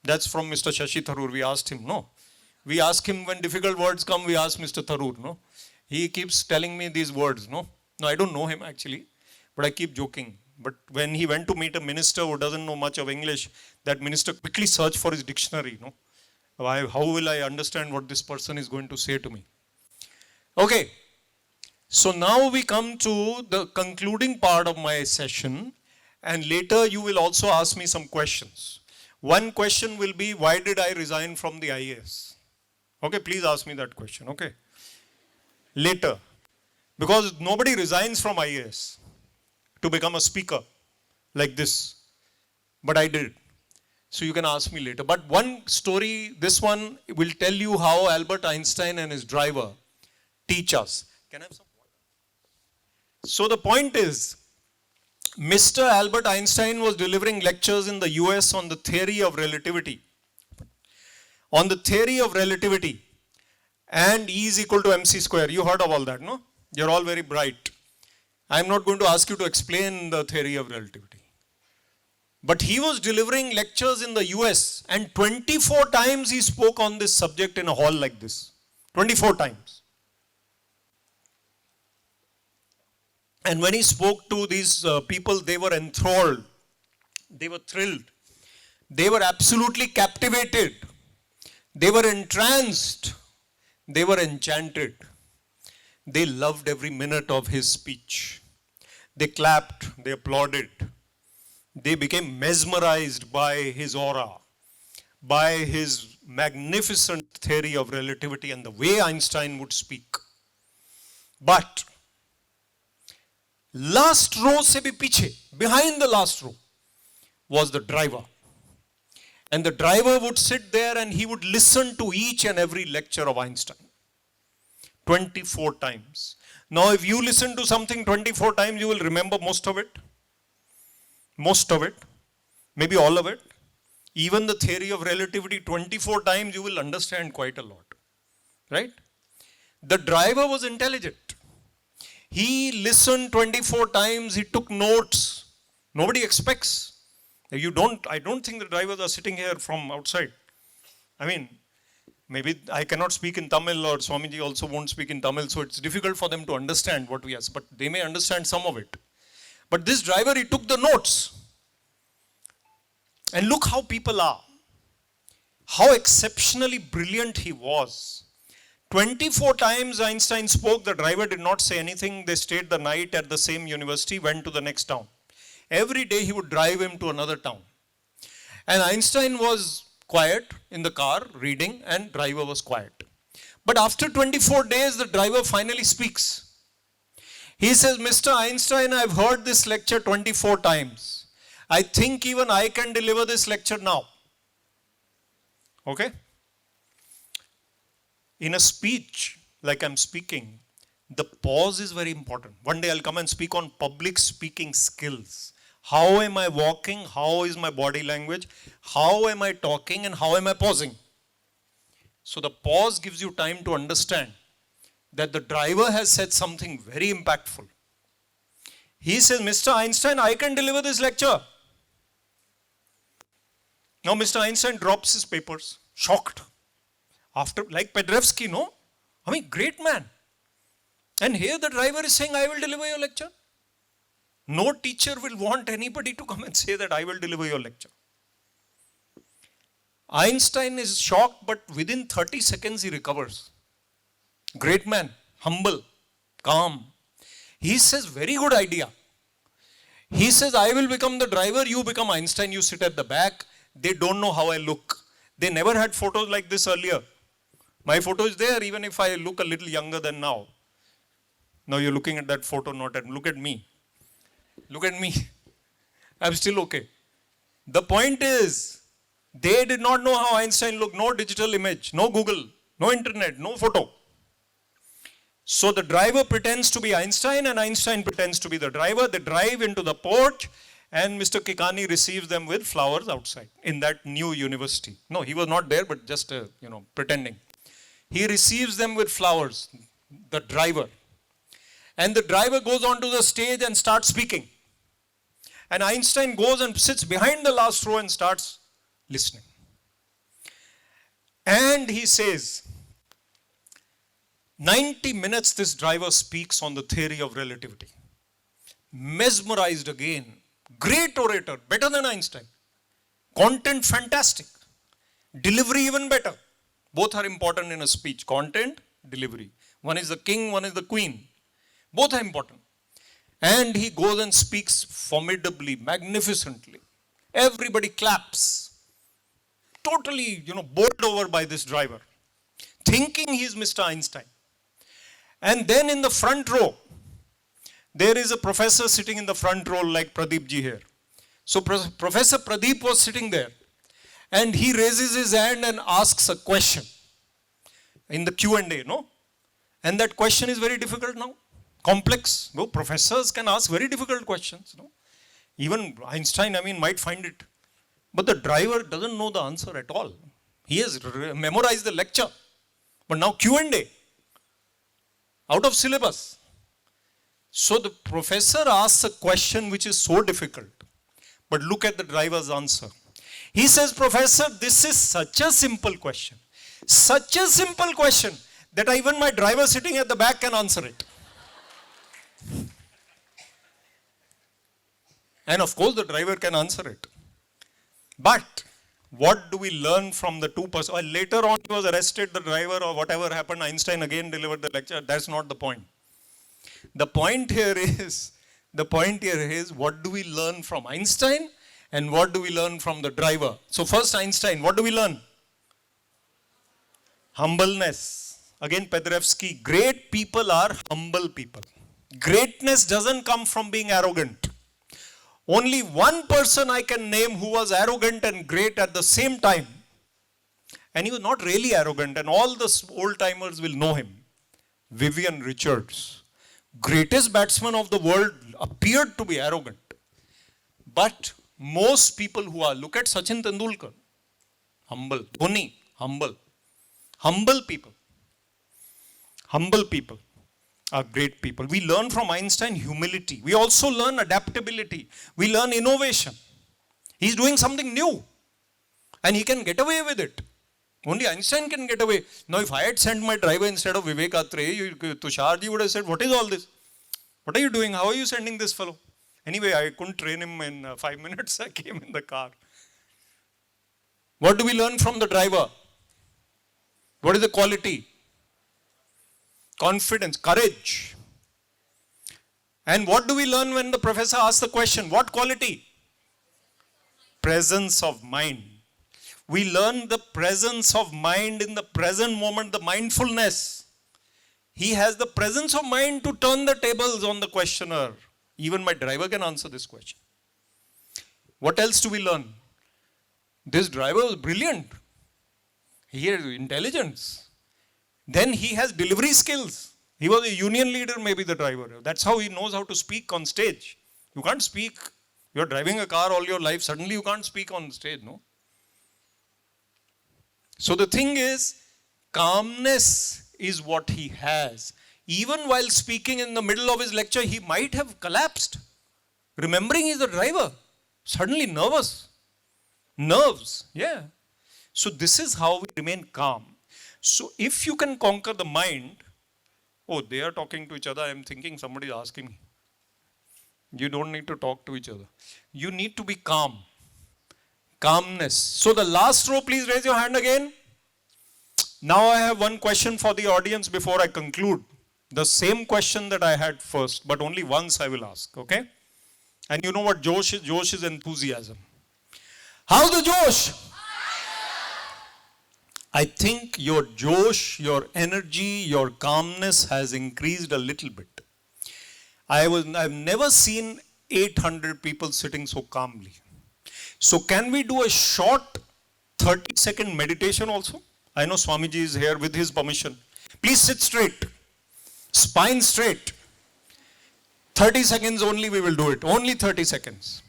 That's from Mr. Shashi Tharoor. We asked him, no. We ask him when difficult words come, we ask Mr. Tharoor, no. He keeps telling me these words, no. No, I don't know him actually, but I keep joking. But when he went to meet a minister who doesn't know much of English, that minister quickly searched for his dictionary, no. How will I understand what this person is going to say to me? Okay. So now we come to the concluding part of my session, and later you will also ask me some questions. One question will be, why did I resign from the IAS? Okay, please ask me that question, okay? Later. Because nobody resigns from IAS to become a speaker like this. But I did. So you can ask me later. But one story, this one will tell you how Albert Einstein and his driver teach us. Can I have some water? So the point is, Mr. Albert Einstein was delivering lectures in the US on the theory of relativity. On the theory of relativity. And E is equal to mc square. You heard of all that, no? You're all very bright. I'm not going to ask you to explain the theory of relativity. But he was delivering lectures in the US, and 24 times he spoke on this subject in a hall like this. 24 times. And when he spoke to these people, they were enthralled. They were thrilled. They were absolutely captivated. They were entranced. They were enchanted. They loved every minute of his speech. They clapped. They applauded. They became mesmerized by his aura, by his magnificent theory of relativity and the way Einstein would speak. But last row se bhi piche, behind the last row, was the driver. And the driver would sit there and he would listen to each and every lecture of Einstein. 24 times. Now if you listen to something 24 times, you will remember most of it. Most of it. Maybe all of it. Even the theory of relativity 24 times, you will understand quite a lot. Right? The driver was intelligent. He listened 24 times, he took notes. Nobody expects. I don't think the drivers are sitting here from outside. I mean, maybe I cannot speak in Tamil, or Swamiji also won't speak in Tamil, so it's difficult for them to understand what we ask, but they may understand some of it. But this driver, he took the notes. And look how people are. How exceptionally brilliant he was. 24 times Einstein spoke, the driver did not say anything. They stayed the night at the same university, went to the next town. Every day he would drive him to another town. And Einstein was quiet in the car, reading, and driver was quiet. But after 24 days, the driver finally speaks. He says, Mr. Einstein, I've heard this lecture 24 times. I think even I can deliver this lecture now. Okay? In a speech, like I'm speaking, the pause is very important. One day I'll come and speak on public speaking skills. How am I walking? How is my body language? How am I talking? And how am I pausing? So the pause gives you time to understand that the driver has said something very impactful. He says, Mr. Einstein, I can deliver this lecture. Now Mr. Einstein drops his papers, shocked. After, like Pedrevsky, no? I mean, great man. And here the driver is saying, I will deliver your lecture. No teacher will want anybody to come and say that I will deliver your lecture. Einstein is shocked, but within 30 seconds he recovers. Great man, humble, calm. He says, very good idea. He says, I will become the driver, you become Einstein, you sit at the back. They don't know how I look. They never had photos like this earlier. My photo is there, even if I look a little younger than now. Now you're looking at that photo, not at, look at me. Look at me. I'm still okay. The point is, they did not know how Einstein looked. No digital image, no Google, no internet, no photo. So the driver pretends to be Einstein and Einstein pretends to be the driver. They drive into the porch and Mr. Kekani receives them with flowers outside in that new university. No, he was not there, but just, pretending. He receives them with flowers, the driver. And the driver goes onto the stage and starts speaking. And Einstein goes and sits behind the last row and starts listening. And he says, 90 minutes this driver speaks on the theory of relativity. Mesmerized again. Great orator, better than Einstein. Content fantastic. Delivery even better. Both are important in a speech. Content, delivery. One is the king, one is the queen. Both are important. And he goes and speaks formidably, magnificently. Everybody claps. Totally, bowled over by this driver. Thinking he's Mr. Einstein. And then in the front row, there is a professor sitting in the front row like Pradeep ji here. So Professor Pradeep was sitting there. And he raises his hand and asks a question in the Q&A, no? And that question is very difficult now. Complex. No, professors can ask very difficult questions. No? Even Einstein, might find it. But the driver doesn't know the answer at all. He has memorized the lecture. But now Q&A. Out of syllabus. So the professor asks a question which is so difficult. But look at the driver's answer. He says, Professor, this is such a simple question. Such a simple question that even my driver sitting at the back can answer it. And of course the driver can answer it. But what do we learn from the two persons? Well, later on he was arrested, the driver, or whatever happened, Einstein again delivered the lecture. That's not the point. The point here is, what do we learn from Einstein and what do we learn from the driver? So first Einstein, what do we learn? Humbleness. Again Pedrevsky, great people are humble people. Greatness doesn't come from being arrogant. Only one person I can name who was arrogant and great at the same time. And he was not really arrogant, and all the old timers will know him. Vivian Richards. Greatest batsman of the world, appeared to be arrogant. But most people who are, look at Sachin Tendulkar. Humble. Dhoni, humble. Humble people. Humble people are great people. We learn from Einstein humility. We also learn adaptability. We learn innovation. He's doing something new. And he can get away with it. Only Einstein can get away. Now if I had sent my driver instead of Vivek Atrey, Tusharji would have said, what is all this? What are you doing? How are you sending this fellow? Anyway, I couldn't train him in 5 minutes. I came in the car. What do we learn from the driver? What is the quality? Confidence, courage. And what do we learn when the professor asks the question? What quality? Presence of mind. We learn the presence of mind in the present moment, the mindfulness. He has the presence of mind to turn the tables on the questioner. Even my driver can answer this question. What else do we learn? This driver was brilliant. He had intelligence. Then he has delivery skills. He was a union leader, maybe the driver. That's how he knows how to speak on stage. You can't speak. You're driving a car all your life. Suddenly you can't speak on stage, no? So the thing is, calmness is what he has. Even while speaking in the middle of his lecture, he might have collapsed. Remembering he's the driver. Suddenly nervous. Nerves, yeah. So this is how we remain calm. So if you can conquer the mind, oh, they are talking to each other. I'm thinking somebody is asking me. You don't need to talk to each other. You need to be calm. Calmness. So the last row, please raise your hand again. Now I have one question for the audience before I conclude. The same question that I had first, but only once I will ask, okay? And you know what Josh is? Josh is enthusiasm. How's the Josh? I think your Josh, your energy, your calmness has increased a little bit. I've never seen 800 people sitting so calmly. So can we do a short 30-second meditation also? I know Swamiji is here with his permission. Please sit straight. Spine straight. 30 seconds only we will do it. Only 30 seconds.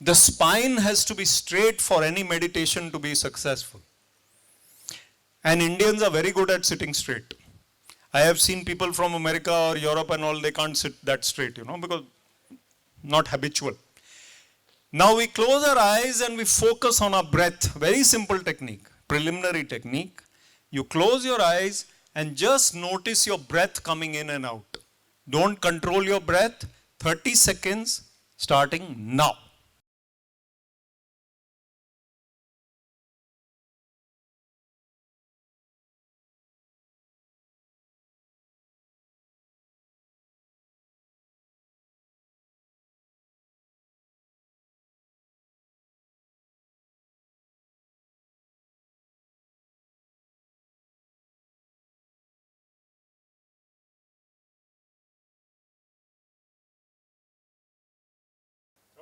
The spine has to be straight for any meditation to be successful. And Indians are very good at sitting straight. I have seen people from America or Europe and all, they can't sit that straight, because not habitual. Now we close our eyes and we focus on our breath. Very simple technique, preliminary technique. You close your eyes and just notice your breath coming in and out. Don't control your breath. 30 seconds starting now.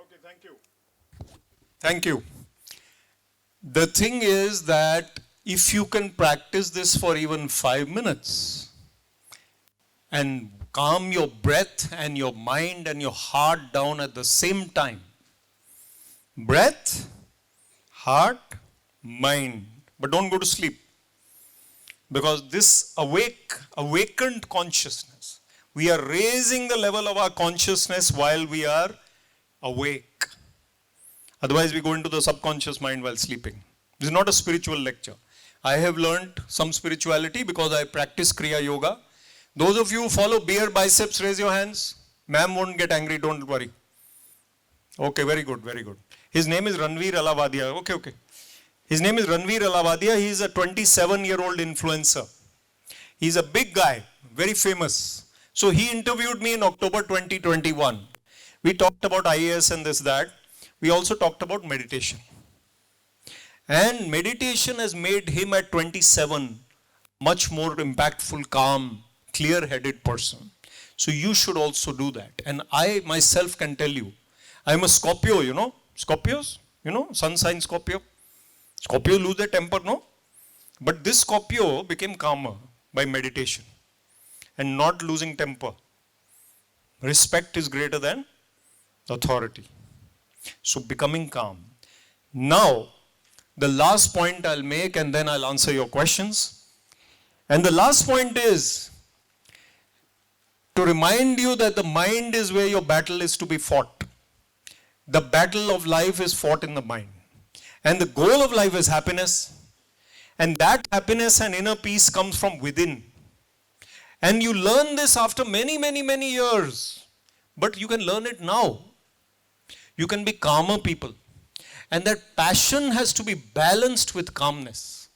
Okay, thank you. Thank you. The thing is that if you can practice this for even 5 minutes and calm your breath and your mind and your heart down at the same time. Breath, heart, mind. But don't go to sleep. Because this awakened consciousness, we are raising the level of our consciousness while we are awake. Otherwise, we go into the subconscious mind while sleeping. This is not a spiritual lecture. I have learned some spirituality because I practice Kriya Yoga. Those of you who follow beer biceps, raise your hands. Ma'am won't get angry, don't worry. Okay, very good, very good. His name is Ranveer Alavadia. Okay. His name is Ranveer Alavadia. He is a 27-year-old influencer. He's a big guy, very famous. So he interviewed me in October 2021. We talked about IAS and this, that. We also talked about meditation. And meditation has made him at 27 much more impactful, calm, clear-headed person. So you should also do that. And I myself can tell you, I'm a Scorpio, Scorpios, sun sign Scorpio. Scorpio lose their temper, no? But this Scorpio became calmer by meditation and not losing temper. Respect is greater than authority. So becoming calm. Now, the last point I'll make and then I'll answer your questions. And the last point is to remind you that the mind is where your battle is to be fought. The battle of life is fought in the mind. And the goal of life is happiness. And that happiness and inner peace comes from within. And you learn this after many, many, many years. But you can learn it now. You can be calmer people. And that passion has to be balanced with calmness.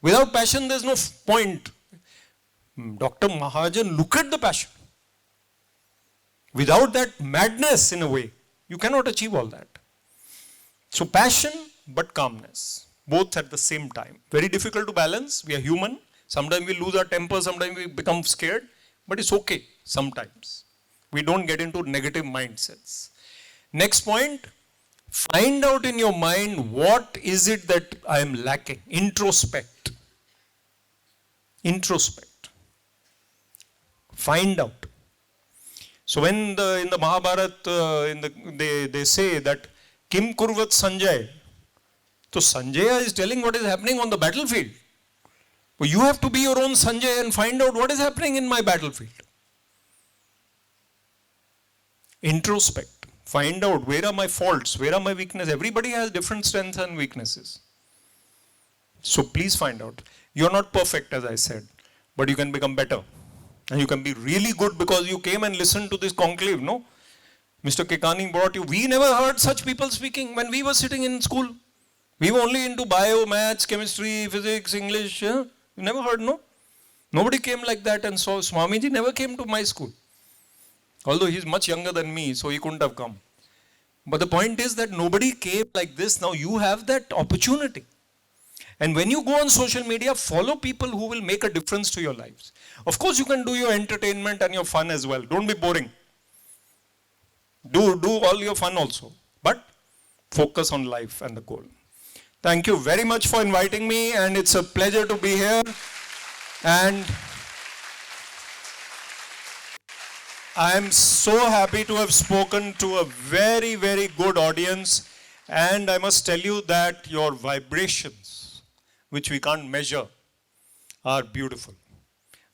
Without passion, there's no point. Dr. Mahajan, look at the passion. Without that madness, in a way, you cannot achieve all that. So passion, but calmness. Both at the same time. Very difficult to balance. We are human. Sometimes we lose our temper, sometimes we become scared. But it's okay, sometimes. We don't get into negative mindsets. Next point, find out in your mind what is it that I am lacking. Introspect. Introspect. Find out. So when in the Mahabharata, they say that Kim Kurvat Sanjay. So Sanjaya is telling what is happening on the battlefield. But you have to be your own Sanjay and find out what is happening in my battlefield. Introspect. Find out where are my faults, where are my weaknesses. Everybody has different strengths and weaknesses. So please find out. You're not perfect, as I said, but you can become better. And you can be really good because you came and listened to this conclave, no? Mr. Kekani brought you. We never heard such people speaking when we were sitting in school. We were only into bio, maths, chemistry, physics, English. Yeah? You never heard, no? Nobody came like that, and so Swamiji never came to my school. Although he's much younger than me, so he couldn't have come. But the point is that nobody came like this. Now you have that opportunity. And when you go on social media, follow people who will make a difference to your lives. Of course, you can do your entertainment and your fun as well. Don't be boring. Do all your fun also. But focus on life and the goal. Thank you very much for inviting me, and it's a pleasure to be here. And I am so happy to have spoken to a very, very good audience. And I must tell you that your vibrations, which we can't measure, are beautiful.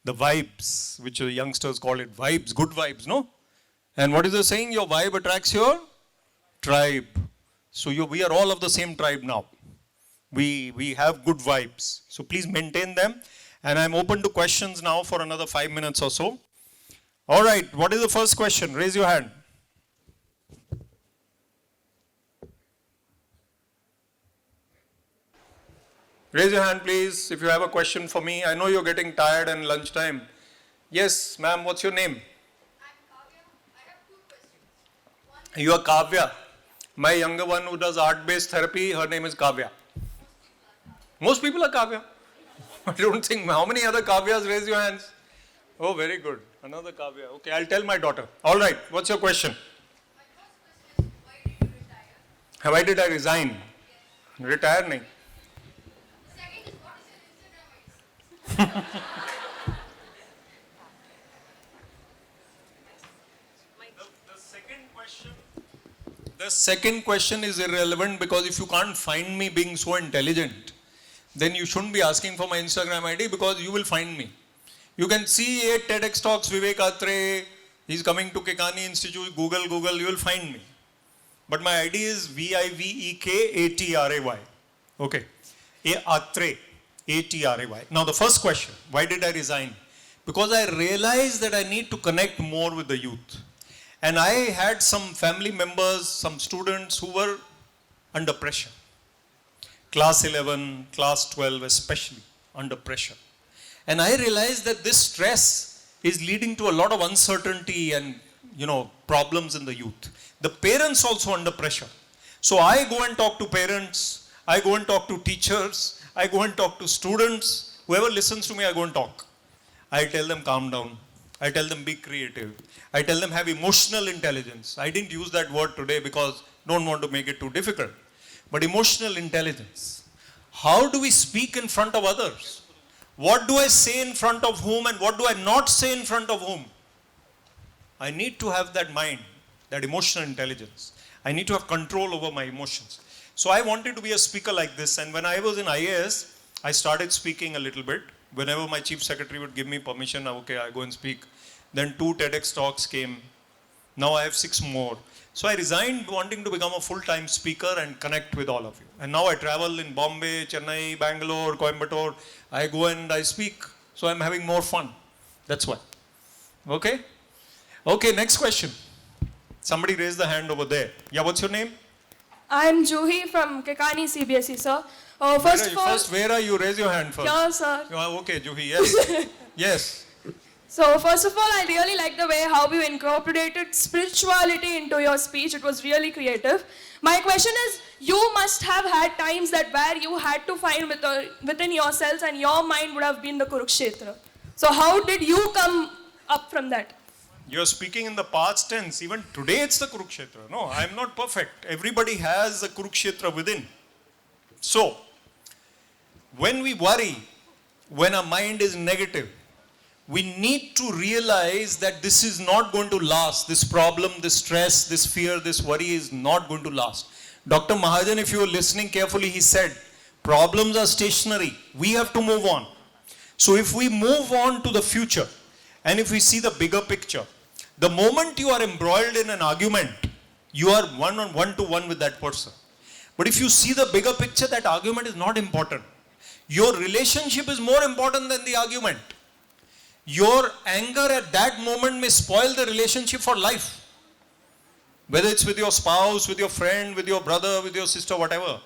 The vibes, which the youngsters call it vibes, good vibes, no? And what is the saying? Your vibe attracts your tribe. So we are all of the same tribe now. We have good vibes. So please maintain them. And I'm open to questions now for another 5 minutes or so. All right, what is the first question? Raise your hand. Raise your hand, please, if you have a question for me. I know you're getting tired and lunchtime. Yes, ma'am, what's your name? I'm Kavya. I have two questions. You are Kavya. My younger one who does art-based therapy, her name is Kavya. Most people are Kavya. I don't think. How many other Kavyas? Raise your hands. Oh, very good. Another Kavya. Okay, I'll tell my daughter. All right, what's your question? My first question is, why did you retire? Why did I resign? Retire nahi. The second is, what is your Instagram ID? The second question is irrelevant, because if you can't find me being so intelligent, then you shouldn't be asking for my Instagram ID, because you will find me. You can see 8 TEDx talks, Vivek Atrey, he's coming to Kekani Institute, Google, you will find me. But my ID is VIVEK. Okay. Atrey. ATRAY. Now the first question, why did I resign? Because I realized that I need to connect more with the youth. And I had some family members, some students who were under pressure. Class 11, class 12 especially, under pressure. And I realized that this stress is leading to a lot of uncertainty and, problems in the youth. The parents also under pressure. So I go and talk to parents, I go and talk to teachers, I go and talk to students. Whoever listens to me, I go and talk. I tell them calm down. I tell them be creative. I tell them have emotional intelligence. I didn't use that word today because I don't want to make it too difficult. But emotional intelligence. How do we speak in front of others? What do I say in front of whom and what do I not say in front of whom? I need to have that mind, that emotional intelligence. I need to have control over my emotions. So I wanted to be a speaker like this, and when I was in IAS, I started speaking a little bit. Whenever my chief secretary would give me permission, okay, I go and speak. Then 2 TEDx talks came. Now I have 6 more. So I resigned wanting to become a full-time speaker and connect with all of you. And now I travel in Bombay, Chennai, Bangalore, Coimbatore. I go and I speak. So I'm having more fun. That's why. Okay? Okay, next question. Somebody raised the hand over there. Yeah, what's your name? I'm Juhi from Kekani CBSE, sir. Where are you? Raise your hand first. Here, sir. Okay, Juhi, yes. Yes. So, first of all, I really like the way how you incorporated spirituality into your speech. It was really creative. My question is, you must have had times that where you had to find within yourselves and your mind would have been the Kurukshetra. So, how did you come up from that? You're speaking in the past tense. Even today it's the Kurukshetra. No, I'm not perfect. Everybody has a Kurukshetra within. So, when we worry, when our mind is negative, we need to realize that this is not going to last. This problem, this stress, this fear, this worry is not going to last. Dr. Mahajan, if you were listening carefully, he said, problems are stationary. We have to move on. So if we move on to the future, and if we see the bigger picture, the moment you are embroiled in an argument, you are one-to-one with that person. But if you see the bigger picture, that argument is not important. Your relationship is more important than the argument. Your anger at that moment may spoil the relationship for life. Whether it's with your spouse, with your friend, with your brother, with your sister, whatever.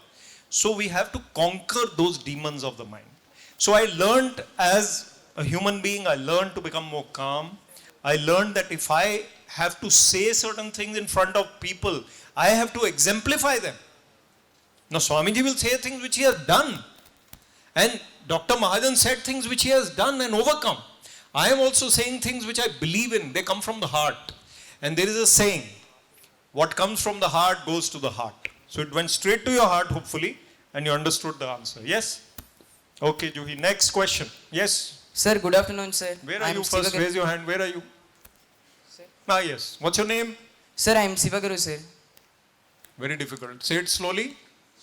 So we have to conquer those demons of the mind. So I learned as a human being, I learned to become more calm. I learned that if I have to say certain things in front of people, I have to exemplify them. Now Swamiji will say things which he has done. And Dr. Mahajan said things which he has done and overcome. I am also saying things which I believe in. They come from the heart. And there is a saying, what comes from the heart goes to the heart. So it went straight to your heart, hopefully, and you understood the answer. Yes? Okay, Juhi. Next question. Yes? Sir, good afternoon, sir. Where are you first? Raise your hand. Where are you? Sir. Ah, yes. What's your name? Sir, I am Sivaguru, sir. Very difficult. Say it slowly.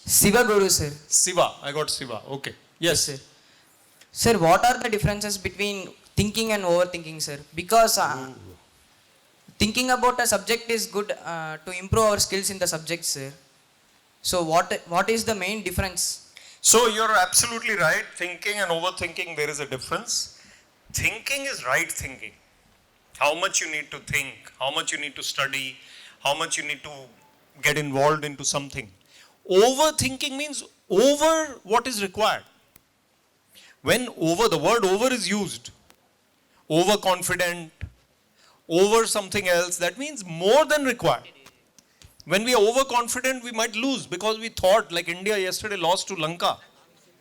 Sivaguru, sir. Siva. I got Siva. Okay. Yes. Sir. Sir, what are the differences between thinking and overthinking, sir? Because thinking about a subject is good to improve our skills in the subject, sir. So what is the main difference? So you're absolutely right. Thinking and overthinking, there is a difference. Thinking is right thinking. How much you need to think, how much you need to study, how much you need to get involved into something. Overthinking means over what is required. When the word over is used, overconfident, over something else, that means more than required. When we are overconfident, we might lose because we thought, like India yesterday lost to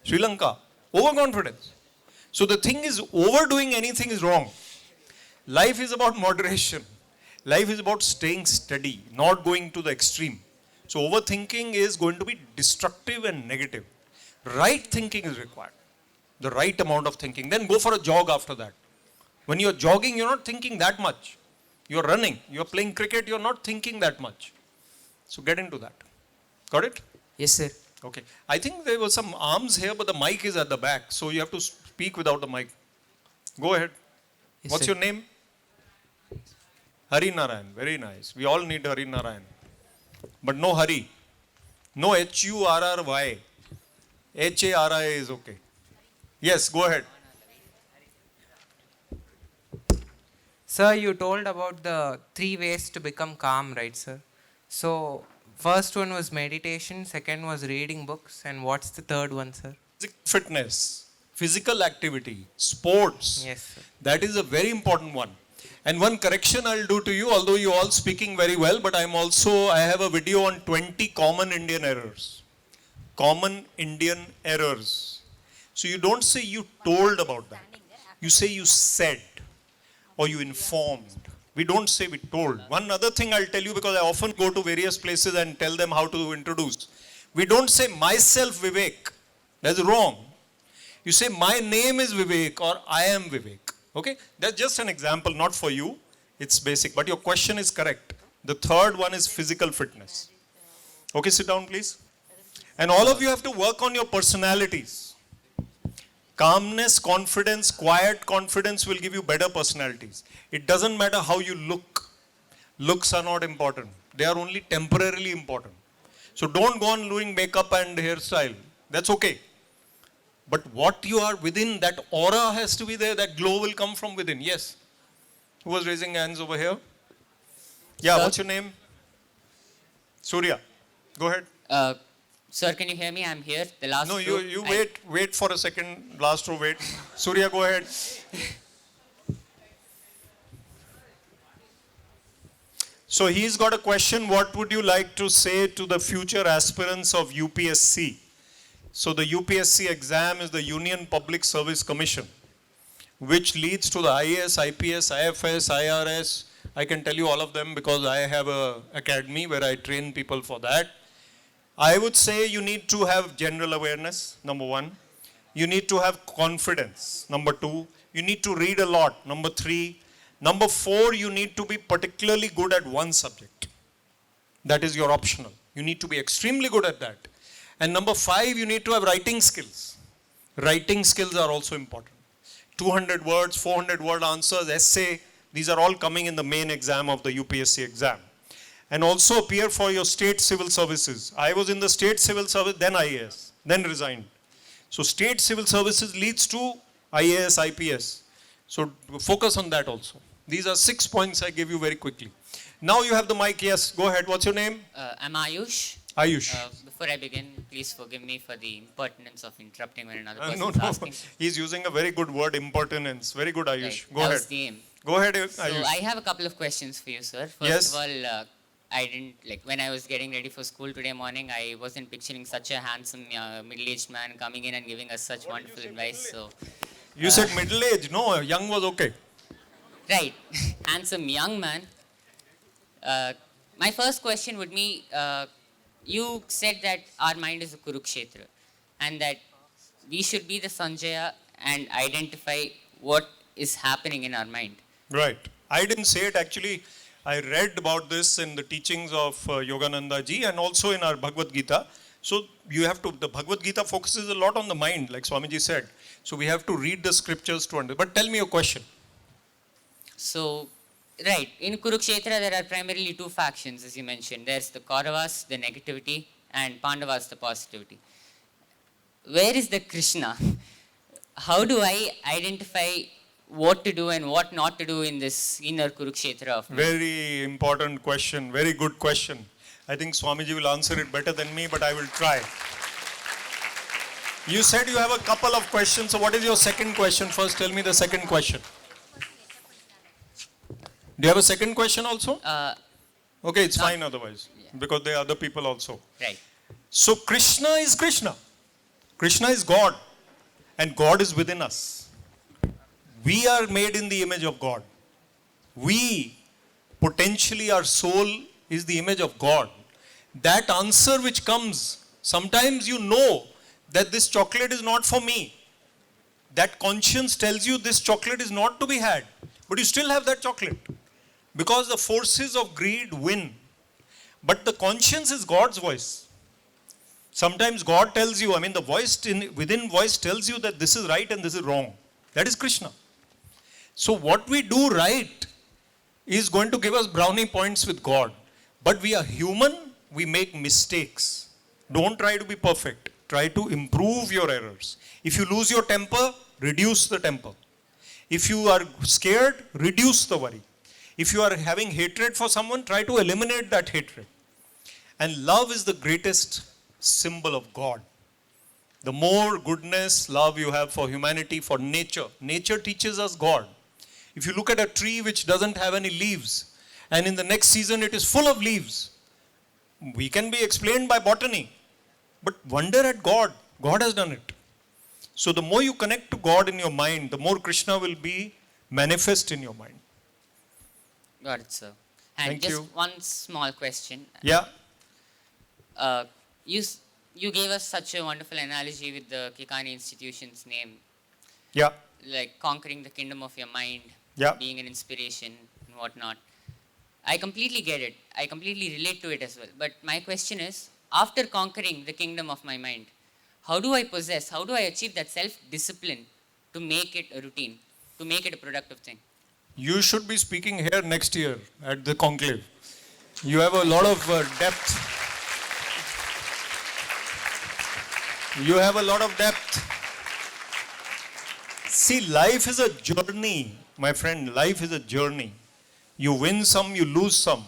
Sri Lanka. Overconfidence. So the thing is, overdoing anything is wrong. Life is about moderation. Life is about staying steady, not going to the extreme. So overthinking is going to be destructive and negative. Right thinking is required. The right amount of thinking. Then go for a jog after that. When you're jogging, you're not thinking that much. You're running, you're playing cricket, you're not thinking that much. So get into that. Got it? Yes, sir. Okay. I think there were some arms here, but the mic is at the back. So you have to speak without the mic. Go ahead. Yes, What's sir. your name? Hari Narayan. Very nice. We all need Hari Narayan. But no Hari. No Hurry. Hari is okay. Yes, go ahead. Sir, you told about the 3 ways to become calm, right, sir? So, first one was meditation, second was reading books, and what's the third one, sir? Fitness, physical activity, sports. Yes, sir. That is a very important one. And one correction I'll do to you, although you all speaking very well, but I have a video on 20 common Indian errors. Common Indian errors. So you don't say you told about that. You say you said or you informed. We don't say we told. One other thing I'll tell you, because I often go to various places and tell them how to introduce. We don't say myself Vivek. That's wrong. You say my name is Vivek or I am Vivek. Okay? That's just an example, not for you. It's basic. But your question is correct. The third one is physical fitness. Okay, sit down please. And all of you have to work on your personalities. Calmness, confidence, quiet confidence will give you better personalities. It doesn't matter how you look. Looks are not important. They are only temporarily important. So don't go on doing makeup and hairstyle. That's okay. But what you are within, that aura has to be there. That glow will come from within. Yes. Who was raising hands over here? Yeah, Sir? what's your name? Surya. Go ahead. Sir, can you hear me? I'm here. The last No, row, you I- wait for a second. Last row, wait. Surya, go ahead. So he's got a question. What would you like to say to the future aspirants of UPSC? So the UPSC exam is the Union Public Service Commission, which leads to the IAS, IPS, IFS, IRS. I can tell you all of them because I have a academy where I train people for that. I would say you need to have general awareness, number 1. You need to have confidence, number 2. You need to read a lot, number 3. Number 4, you need to be particularly good at one subject. That is your optional. You need to be extremely good at that. And number 5, you need to have writing skills. Writing skills are also important. 200 words, 400 word answers, essay, these are all coming in the main exam of the UPSC exam. And also appear for your state civil services. I was in the state civil service, then IAS, then resigned. So state civil services leads to IAS, IPS. So focus on that also. These are 6 points I give you very quickly. Now you have the mic. Yes, go ahead. What's your name? I'm Ayush. Ayush. Before I begin, please forgive me for the impertinence of interrupting when another person No, is no. asking. He's using a very good word, impertinence. Very good, Ayush. Right, Go that ahead. was the aim. Go ahead, So Ayush. I have a couple of questions for you, sir. First Yes. of all, I didn't like when I was getting ready for school today morning. I wasn't picturing such a handsome middle-aged man coming in and giving us such wonderful advice. So, You said middle age. No, young was okay. right, handsome young man. My first question would be: you said that our mind is a Kurukshetra, and that we should be the Sanjaya and identify what is happening in our mind. Right. I didn't say it actually. I read about this in the teachings of Yogananda ji and also in our Bhagavad Gita. So you have to, the Bhagavad Gita focuses a lot on the mind, like Swamiji said. So we have to read the scriptures to understand. But tell me your question. So, right, in Kurukshetra there are primarily two factions, as you mentioned. There's the Kauravas, the negativity, and Pandavas, the positivity. Where is the Krishna? How do I identify what to do and what not to do in this inner Kurukshetra of mine? Very important question. Very good question. I think Swamiji will answer it better than me, but I will try. You said you have a couple of questions. So what is your second question? First, tell me the second question. Do you have a second question also? Okay, it's no. fine otherwise. Yeah. Because there are other people also. Right. So Krishna is Krishna. Krishna is God. And God is within us. We are made in the image of God. We, potentially our soul is the image of God. That answer which comes, sometimes you know that this chocolate is not for me. That conscience tells you this chocolate is not to be had. But you still have that chocolate. Because the forces of greed win. But the conscience is God's voice. Sometimes God tells you, the voice within voice tells you that this is right and this is wrong. That is Krishna. So what we do right is going to give us brownie points with God. But we are human, we make mistakes. Don't try to be perfect. Try to improve your errors. If you lose your temper, reduce the temper. If you are scared, reduce the worry. If you are having hatred for someone, try to eliminate that hatred. And love is the greatest symbol of God. The more goodness, love you have for humanity, for nature. Nature teaches us God. If you look at a tree which doesn't have any leaves, and in the next season it is full of leaves, we can be explained by botany. But wonder at God. God has done it. So the more you connect to God in your mind, the more Krishna will be manifest in your mind. Got it, sir. And Thank just you. one small question. Yeah. You gave us such a wonderful analogy with the Kikani institution's name, Yeah. like conquering the kingdom of your mind, Yeah. being an inspiration and whatnot. I completely get it. I completely relate to it as well. But my question is, after conquering the kingdom of my mind, how do I achieve that self-discipline to make it a routine, to make it a productive thing? You should be speaking here next year at the conclave. You have a lot of depth. You have a lot of depth. See, life is a journey, my friend. Life is a journey. You win some, you lose some.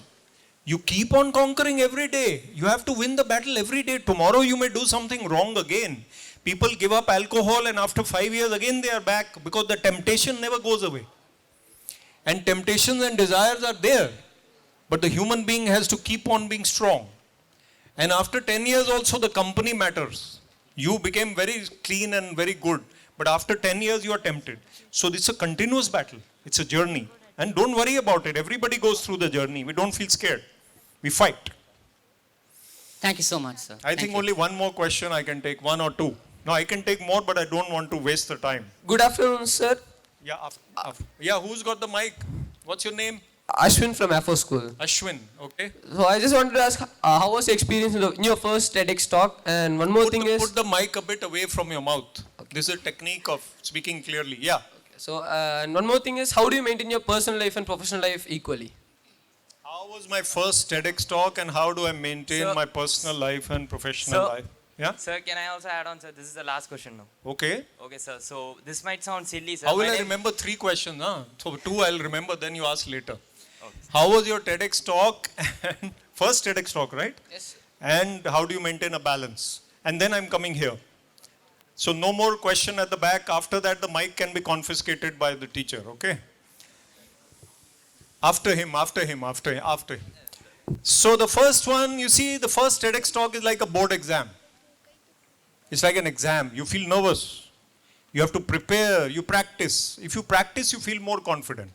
You keep on conquering every day. You have to win the battle every day. Tomorrow you may do something wrong again. People give up alcohol and after 5 years again they are back because the temptation never goes away. And temptations and desires are there. But the human being has to keep on being strong. And after 10 years also the company matters. You became very clean and very good. But after 10 years you are tempted. So this is a continuous battle. It's a journey. And don't worry about it. Everybody goes through the journey. We don't feel scared. We fight. Thank you so much, sir. I think only one more question I can take. One or two. No, I can take more, but I don't want to waste the time. Good afternoon, sir. Yeah, who's got the mic? What's your name? Ashwin from AFO School. Ashwin, okay. So I just wanted to ask, how was your experience in your first TEDx talk? And one more thing is... Put the mic a bit away from your mouth. Okay. This is a technique of speaking clearly. Yeah. So, and one more thing is, how do you maintain your personal life and professional life equally? How was my first TEDx talk and how do I maintain my personal life and professional life? Yeah? Sir, can I also add on, sir? This is the last question now. Okay. Okay, sir. So, this might sound silly, sir. How will I remember 3 questions? Huh? So, 2 I'll remember, then you ask later. Okay. How was your TEDx talk? And first TEDx talk, right? Yes. and how do you maintain a balance? And then I'm coming here. So no more question at the back. After that, the mic can be confiscated by the teacher, okay? After him. So the first one, you see, the first TEDx talk is like a board exam. It's like an exam. You feel nervous. You have to prepare, you practice. If you practice, you feel more confident.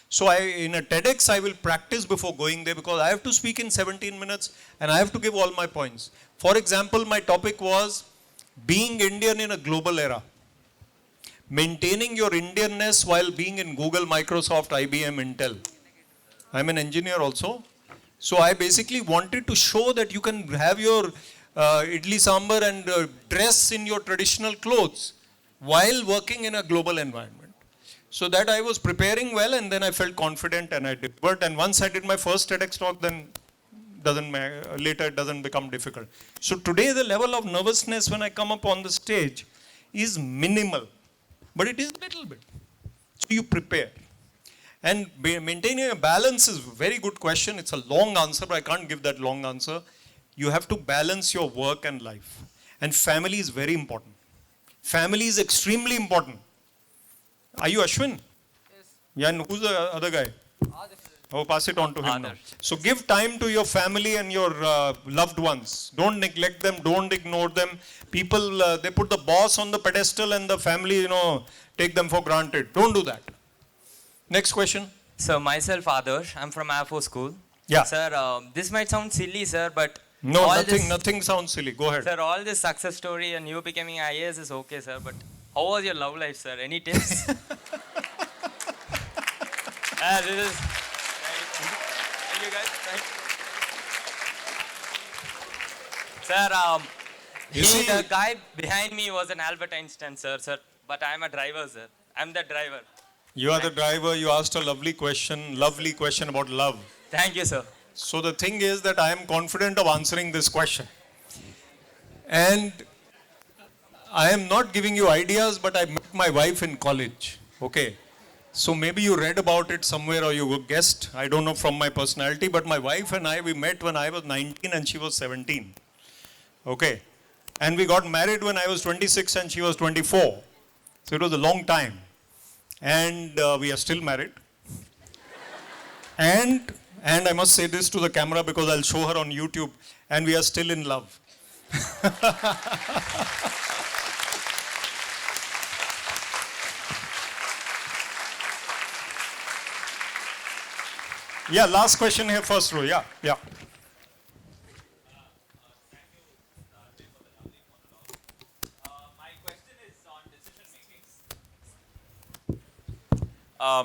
So in a TEDx, I will practice before going there because I have to speak in 17 minutes and I have to give all my points. For example, my topic was being Indian in a global era. Maintaining your Indianness while being in Google, Microsoft, IBM, Intel. I'm an engineer also. So I basically wanted to show that you can have your idli sambar and dress in your traditional clothes while working in a global environment. So that I was preparing well and then I felt confident and I delivered. And once I did my first TEDx talk, then later it doesn't become difficult. So today the level of nervousness when I come up on the stage is minimal, but it is a little bit. So you prepare. And maintaining a balance is a very good question. It's a long answer, but I can't give that long answer. You have to balance your work and life. And family is very important. Family is extremely important. Are you Ashwin? Yes. Yeah, and who's the other guy? Oh, pass it on to him now. So give time to your family and your loved ones. Don't neglect them. Don't ignore them. People, they put the boss on the pedestal and the family, take them for granted. Don't do that. Next question. So myself, Adarsh. I'm from Air Force School. Yeah. Sir, this might sound silly, sir, but... No, nothing sounds silly. Go ahead. Sir, all this success story and you becoming IAS is okay, sir, but how was your love life, sir? Any tips? Thank you, guys. Sir, the guy behind me was an Albert Einstein, sir, but I'm a driver, sir. I'm the driver. You are the driver. You asked a lovely question about love. Thank you, sir. So the thing is that I am confident of answering this question. And I am not giving you ideas, but I met my wife in college. Okay. So maybe you read about it somewhere or you guessed. I don't know from my personality, but my wife and I, we met when I was 19 and she was 17. Okay. And we got married when I was 26 and she was 24. So it was a long time. And we are still married. And I must say this to the camera because I'll show her on YouTube. And we are still in love. Yeah, last question here, first row. Yeah.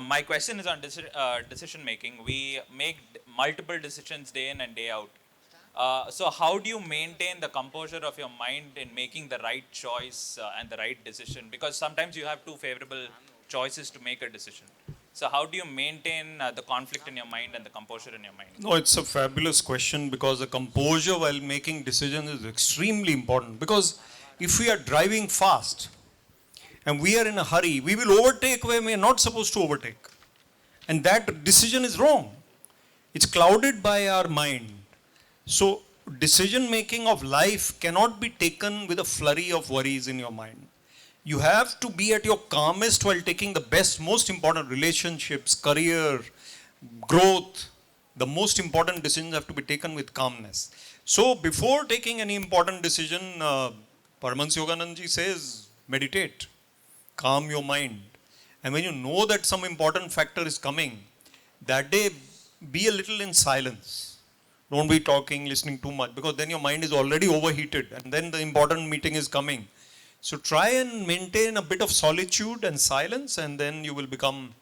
My question is on decision making. We make multiple decisions day in and day out. So how do you maintain the composure of your mind in making the right choice and the right decision? Because sometimes you have two favorable choices to make a decision. So how do you maintain the conflict in your mind and the composure in your mind? No, it's a fabulous question because the composure while making decisions is extremely important. Because if we are driving fast, and we are in a hurry, we will overtake where we are not supposed to overtake. And that decision is wrong. It's clouded by our mind. So decision making of life cannot be taken with a flurry of worries in your mind. You have to be at your calmest while taking the best, most important relationships, career, growth. The most important decisions have to be taken with calmness. So before taking any important decision, Paramahansa Yoganandaji says, meditate. Calm your mind. And when you know that some important factor is coming, that day be a little in silence. Don't be talking, listening too much, because then your mind is already overheated and then the important meeting is coming. So try and maintain a bit of solitude and silence and then you will become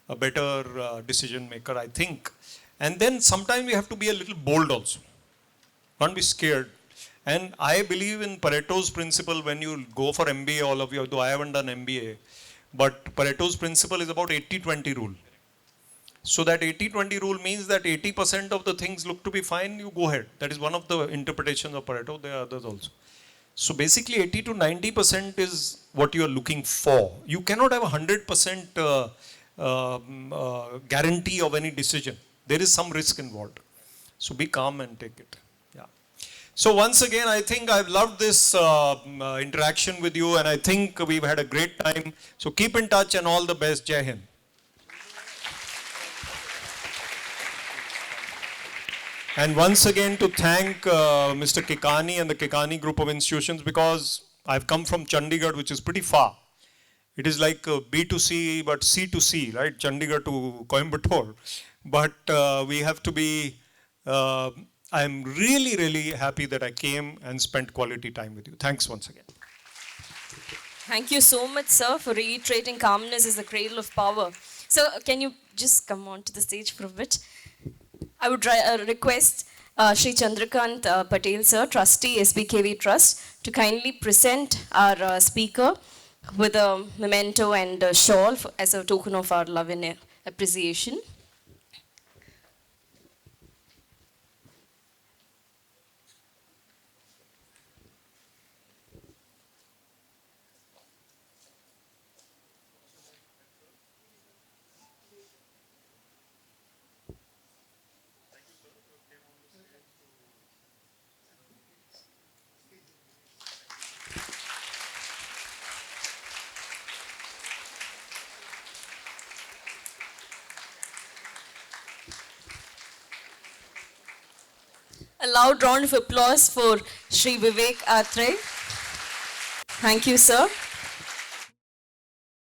a better decision maker, I think. And then sometimes you have to be a little bold also. Don't be scared. And I believe in Pareto's principle when you go for MBA, all of you, though I haven't done MBA, but Pareto's principle is about 80-20 rule. So that 80-20 rule means that 80% of the things look to be fine, you go ahead. That is one of the interpretations of Pareto, there are others also. So basically 80 to 90% is what you are looking for. You cannot have a 100% guarantee of any decision. There is some risk involved. So be calm and take it. Yeah. So once again, I think I've loved this interaction with you, and I think we've had a great time. So keep in touch and all the best. Jai Hind. And once again to thank Mr. Kekani and the Kekani group of institutions, because I've come from Chandigarh, which is pretty far. It is like B2C, but C2C, right? Chandigarh to Coimbatore. But we have to be, I'm really, really happy that I came and spent quality time with you. Thanks once again. Thank you so much, sir, for reiterating calmness is the cradle of power. So can you just come on to the stage for a bit? I would request Shri Chandrakant Patel, sir, trustee, SBKV Trust, to kindly present our speaker with a memento and a shawl as a token of our love and appreciation. A loud round of applause for Shri VIVEK Atrey. Thank you, sir.